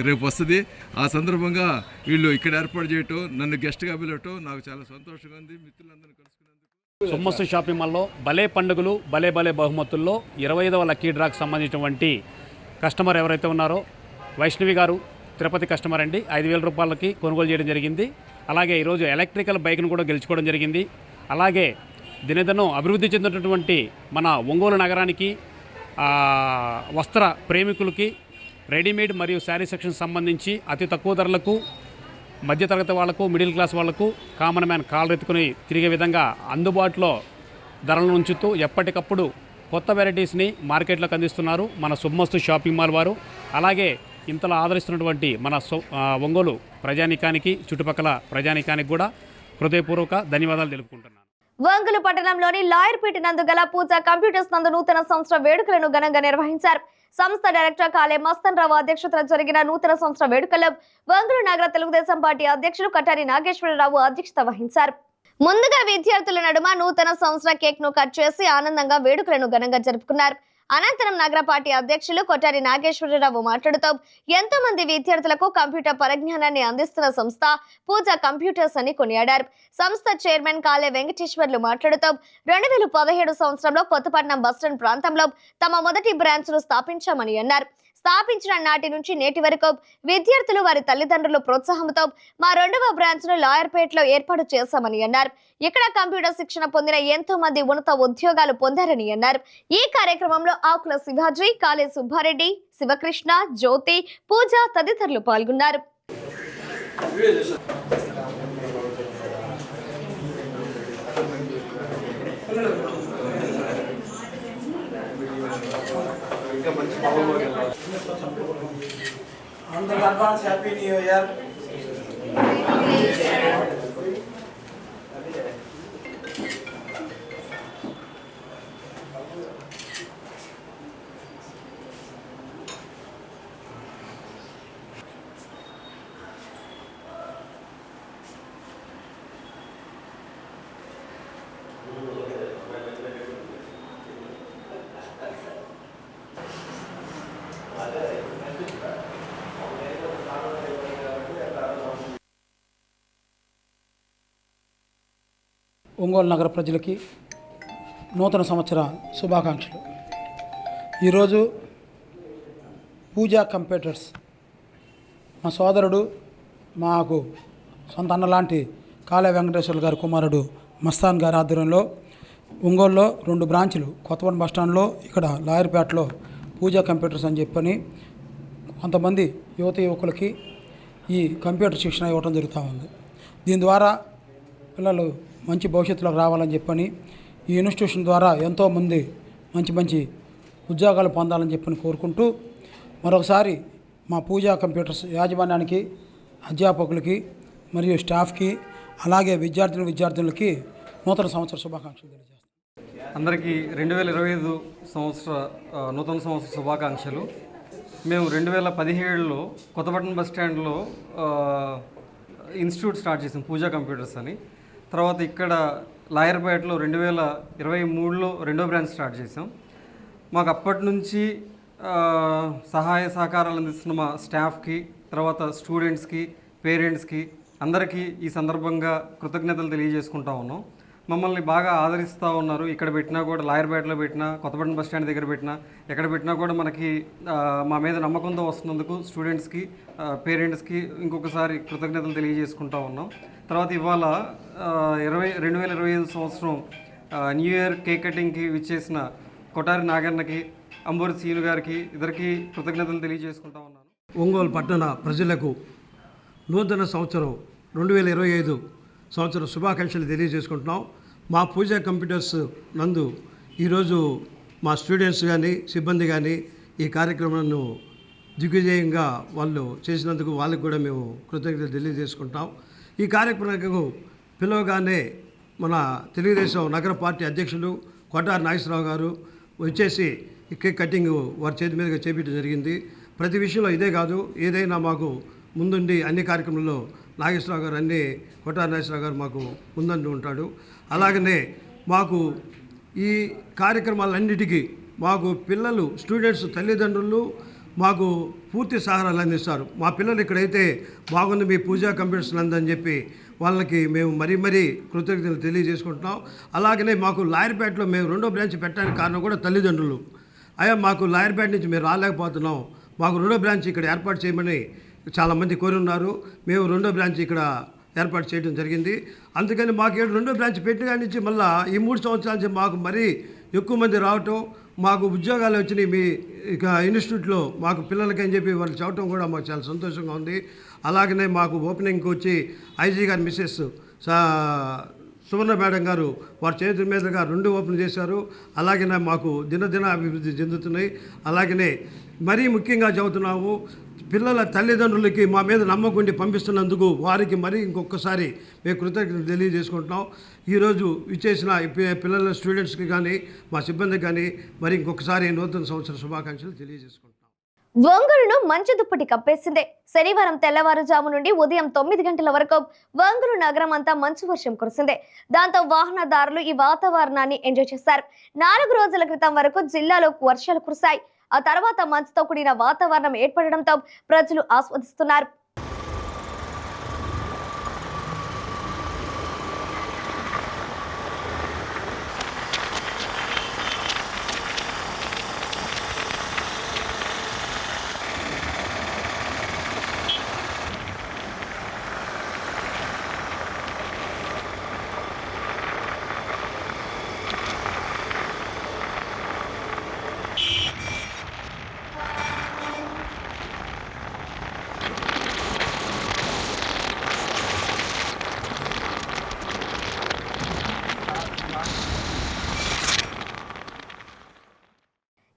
రేపు వస్తుంది. ఆ సందర్భంగా వీళ్ళు ఇక్కడ ఏర్పాటు చేయటం, నన్ను గెస్ట్గా పిలవటం నాకు చాలా సంతోషంగా ఉంది. మిత్రులందరూ కలుసుకున్నందుకు. సొమ్మస్తు షాపింగ్ మాల్లో భలే పండుగలు భలే భలే బహుమతుల్లో 25వ లక్కీ డ్రాకి సంబంధించినటువంటి కస్టమర్ ఎవరైతే ఉన్నారో వైష్ణవి గారు తిరుపతి కస్టమర్ అండి. 5,000 రూపాయలకి కొనుగోలు చేయడం జరిగింది. అలాగే ఈరోజు ఎలక్ట్రికల్ బైక్ను కూడా గెలుచుకోవడం జరిగింది. అలాగే దినదినం అభివృద్ధి చెందినటువంటి మన ఒంగోలు నగరానికి వస్త్ర ప్రేమికులకి రెడీమేడ్ మరియు శారీ సెక్షన్ సంబంధించి అతి తక్కువ ధరలకు మధ్యతరగతి వాళ్లకు, మిడిల్ క్లాస్ వాళ్లకు, కామన్ మ్యాన్ కాళ్ళు ఎత్తుకుని తిరిగే విధంగా అందుబాటులో ధరలను ఉంచుతూ ఎప్పటికప్పుడు కొత్త వెరైటీస్ని మార్కెట్లోకి అందిస్తున్నారు మన శుభమస్తు షాపింగ్ మాల్ వారు. అలాగే ఇంతలో ఆదరిస్తున్నటువంటి మన ఒంగోలు ప్రజానీకానికి, చుట్టుపక్కల ప్రజానీకానికి కూడా హృదయపూర్వక ధన్యవాదాలు తెలుపుకుంటున్నాను. ఒంగోలు పట్టణంలోని లాయర్పేట నందు గల పూజా కంప్యూటర్స్ నందు నూతన సంవత్సర వేడుకలను ఘనంగా నిర్వహించారు. సంస్థ డైరెక్టర్ కాలే మస్తన్ రావు అధ్యక్షతన జరిగిన నూతన సంవత్సర వేడుకల్లో ఒంగోలు నగర తెలుగుదేశం పార్టీ అధ్యక్షులు కటారి నాగేశ్వరరావు అధ్యక్షత వహించారు. ముందుగా విద్యార్థుల నడుమ నూతన సంవత్సర కేక్ ను కట్ చేసి ఆనందంగా వేడుకలను ఘనంగా జరుపుకున్నారు. అనంతరం నగర పార్టీ అధ్యక్షులు కొట్టారి నాగేశ్వరరావు మాట్లాడుతూ ఎంతో మంది విద్యార్థులకు కంప్యూటర్ పరిజ్ఞానాన్ని అందిస్తున్న సంస్థ పూజా కంప్యూటర్స్ అని కొనియాడారు. సంస్థ చైర్మన్ కాలే వెంకటేశ్వర్లు మాట్లాడుతూ 2017 సంవత్సరంలో కొత్తపట్నం బస్టాండ్ ప్రాంతంలో తమ మొదటి బ్రాంచ్ ను స్థాపించామని అన్నారు. స్థాపించిన నాటి నుంచి నేటి వరకు విద్యార్థులు వారి తల్లిదండ్రుల ప్రోత్సాహంతో మా 2వ బ్రాంచ్ ను లాయర్పేటలో ఏర్పాటు చేశామని అన్నారు. ఇక్కడ కంప్యూటర్ శిక్షణ పొందిన ఎంతో మంది ఉన్నత ఉద్యోగాలు పొందారని అన్నారు. ఈ కార్యక్రమంలో ఆకుల శివాజీ, కాళే సుబ్బారెడ్డి, శివకృష్ణ, జ్యోతి, పూజ తదితరులు పాల్గొన్నారు. అందరికి advance happy new year. Ongole నగర ప్రజలకి నూతన సంవత్సర శుభాకాంక్షలు. ఈరోజు పూజా కంప్యూటర్స్ మా సోదరుడు, మాకు సొంత అన్నలాంటి కాళే వెంకటేశ్వర్లు గారి కుమారుడు మస్తాన్ గారి ఆధ్వర్యంలో ఒంగోలులో 2 బ్రాంచులు, కొత్తపట్నం బస్టాండ్లో, ఇక్కడ లాయర్పేటలో పూజా కంప్యూటర్స్ అని చెప్పని కొంతమంది యువకులకి ఈ కంప్యూటర్ శిక్షణ ఇవ్వడం జరుగుతూ ఉంది. దీని ద్వారా పిల్లలు మంచి భవిష్యత్తులోకి రావాలని చెప్పని ఈ ఇన్స్టిట్యూషన్ ద్వారా ఎంతోమంది మంచి ఉద్యోగాలు పొందాలని చెప్పని కోరుకుంటూ మరొకసారి మా పూజా కంప్యూటర్స్ యాజమాన్యానికి, అధ్యాపకులకి మరియు స్టాఫ్కి, అలాగే విద్యార్థులకి నూతన సంవత్సర శుభాకాంక్షలు తెలియజేస్తాం. అందరికీ 2025 సంవత్సర నూతన సంవత్సర శుభాకాంక్షలు. మేము 2017లో కొత్తపట్నం బస్ స్టాండ్లో ఇన్స్టిట్యూట్ స్టార్ట్ చేసాం, పూజా కంప్యూటర్స్ అని. తర్వాత ఇక్కడ లాయర్పేటలో 2023లో రెండో బ్రాంచ్ స్టార్ట్ చేసాం. మాకు అప్పటి నుంచి సహాయ సహకారాలు అందిస్తున్న మా స్టాఫ్కి, తర్వాత స్టూడెంట్స్కి, పేరెంట్స్కి అందరికీ ఈ సందర్భంగా కృతజ్ఞతలు తెలియజేసుకుంటా ఉన్నాం. మమ్మల్ని బాగా ఆదరిస్తూ ఉన్నారు. ఇక్కడ పెట్టినా కూడా, లాయర్పేటలో పెట్టినా, కొత్తపట్నం బస్ స్టాండ్ దగ్గర పెట్టినా, ఎక్కడ పెట్టినా కూడా మనకి మా మీద నమ్మకంతో వస్తున్నందుకు స్టూడెంట్స్కి, పేరెంట్స్కి ఇంకొకసారి కృతజ్ఞతలు తెలియజేసుకుంటా ఉన్నాం. తర్వాత ఇవాళ 2025 సంవత్సరం న్యూ ఇయర్ కేక్ కటింగ్కి విచ్చేసిన కొటారి నాగన్నకి, అంబూరి సీను గారికి ఇద్దరికి కృతజ్ఞతలు తెలియజేసుకుంటా ఉన్నాను. ఒంగోలు పట్టణ ప్రజలకు నూతన సంవత్సరం 2025 సంవత్సరం శుభాకాంక్షలు తెలియజేసుకుంటున్నాం. మా పూజా కంప్యూటర్స్ నందు ఈరోజు మా స్టూడెంట్స్ కానీ, సిబ్బంది కానీ ఈ కార్యక్రమాన్ని దిగ్విజయంగా వాళ్ళు చేసినందుకు వాళ్ళకి కూడా మేము కృతజ్ఞతలు తెలియజేసుకుంటాం. ఈ కార్యక్రమానికి పిలవగానే మన తెలుగుదేశం నగర పార్టీ అధ్యక్షులు కొటారి నాగేశ్వరరావు గారు వచ్చేసి ఈ కేక్ కటింగ్ వారి చేతి మీదుగా చేపించడం జరిగింది. ప్రతి విషయంలో ఇదే కాదు, ఏదైనా మాకు ముందుండి అన్ని కార్యక్రమంలో నాగేశ్వరరావు గారు, కొటారి నాగేశ్వరరావు గారు మాకు ముందండి ఉంటాడు. అలాగనే మాకు ఈ కార్యక్రమాలన్నిటికీ మాకు పిల్లలు, స్టూడెంట్స్, తల్లిదండ్రులు మాకు పూర్తి సహకారాలు అందిస్తారు. మా పిల్లలు ఇక్కడైతే బాగుంది మీ పూజా కంప్యూటర్స్ నందని చెప్పి వాళ్ళకి మేము మరీ కృతజ్ఞతలు తెలియజేసుకుంటున్నాం. అలాగనే మాకు లాయర్పేటలో మేము రెండో బ్రాంచ్ పెట్టడానికి కారణం కూడా తల్లిదండ్రులు. అయ్యా మాకు లాయర్పేట నుంచి మేము రాలేకపోతున్నాం, మాకు రెండో బ్రాంచ్ ఇక్కడ ఏర్పాటు చేయమని చాలామంది కోరి ఉన్నారు. మేము రెండో బ్రాంచ్ ఇక్కడ ఏర్పాటు చేయడం జరిగింది. అందుకని మాకు రెండో బ్రాంచ్ పెట్టిన కాడి నుంచి మళ్ళీ ఈ 3 సంవత్సరాల నుంచి మాకు మరీ ఎక్కువ మంది రావటం, మాకు ఉద్యోగాలు వచ్చినాయి మీ ఇక ఇన్స్టిట్యూట్లో మాకు పిల్లలకి అని చెప్పి వాళ్ళు చెప్పడం కూడా మాకు చాలా సంతోషంగా ఉంది. అలాగనే మాకు ఓపెనింగ్కి వచ్చి ఐజీ గారి మిస్సెస్ సువర్ణ మేడం గారు వారి చేతుల మీదుగా 2 ఓపెన్ చేశారు. అలాగనే మాకు దినదిన అభివృద్ధి చెందుతున్నాయి. అలాగనే మరీ ముఖ్యంగా చెబుతున్నాము, పిల్లల తల్లిదండ్రులకి మా మీద నమ్మకం ఉండి పంపిస్తున్నందుకు వారికి మరీ ఇంకొకసారి మేము కృతజ్ఞతలు తెలియజేసుకుంటున్నాం. ఈరోజు ఇచ్చేసిన పిల్లల స్టూడెంట్స్కి కానీ, మా సిబ్బందికి కానీ మరి ఇంకొకసారి నూతన సంవత్సర శుభాకాంక్షలు తెలియజేసుకుంటాం. ఒంగోలును మంచు దుప్పటి కప్పేసిందే. శనివారం తెల్లవారుజాము నుండి ఉదయం 9 గంటల వరకు ఒంగోలు నగరం అంతా మంచు వర్షం కురిసింది. దాంతో వాహనదారులు ఈ వాతావరణాన్ని ఎంజాయ్ చేశారు. 4 రోజుల క్రితం వరకు జిల్లాలో వర్షాలు కురిశాయి. ఆ తర్వాత మంచుతో కూడిన వాతావరణం ఏర్పడడంతో ప్రజలు ఆస్వాదిస్తున్నారు.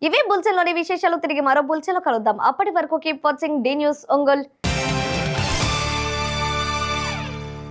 ఇవే బులెటిన్లోని విశేషాలు. తిరిగి మరో బులెటిన్లో కలుద్దాం. అప్పటి వరకు keep watching the news Ongole.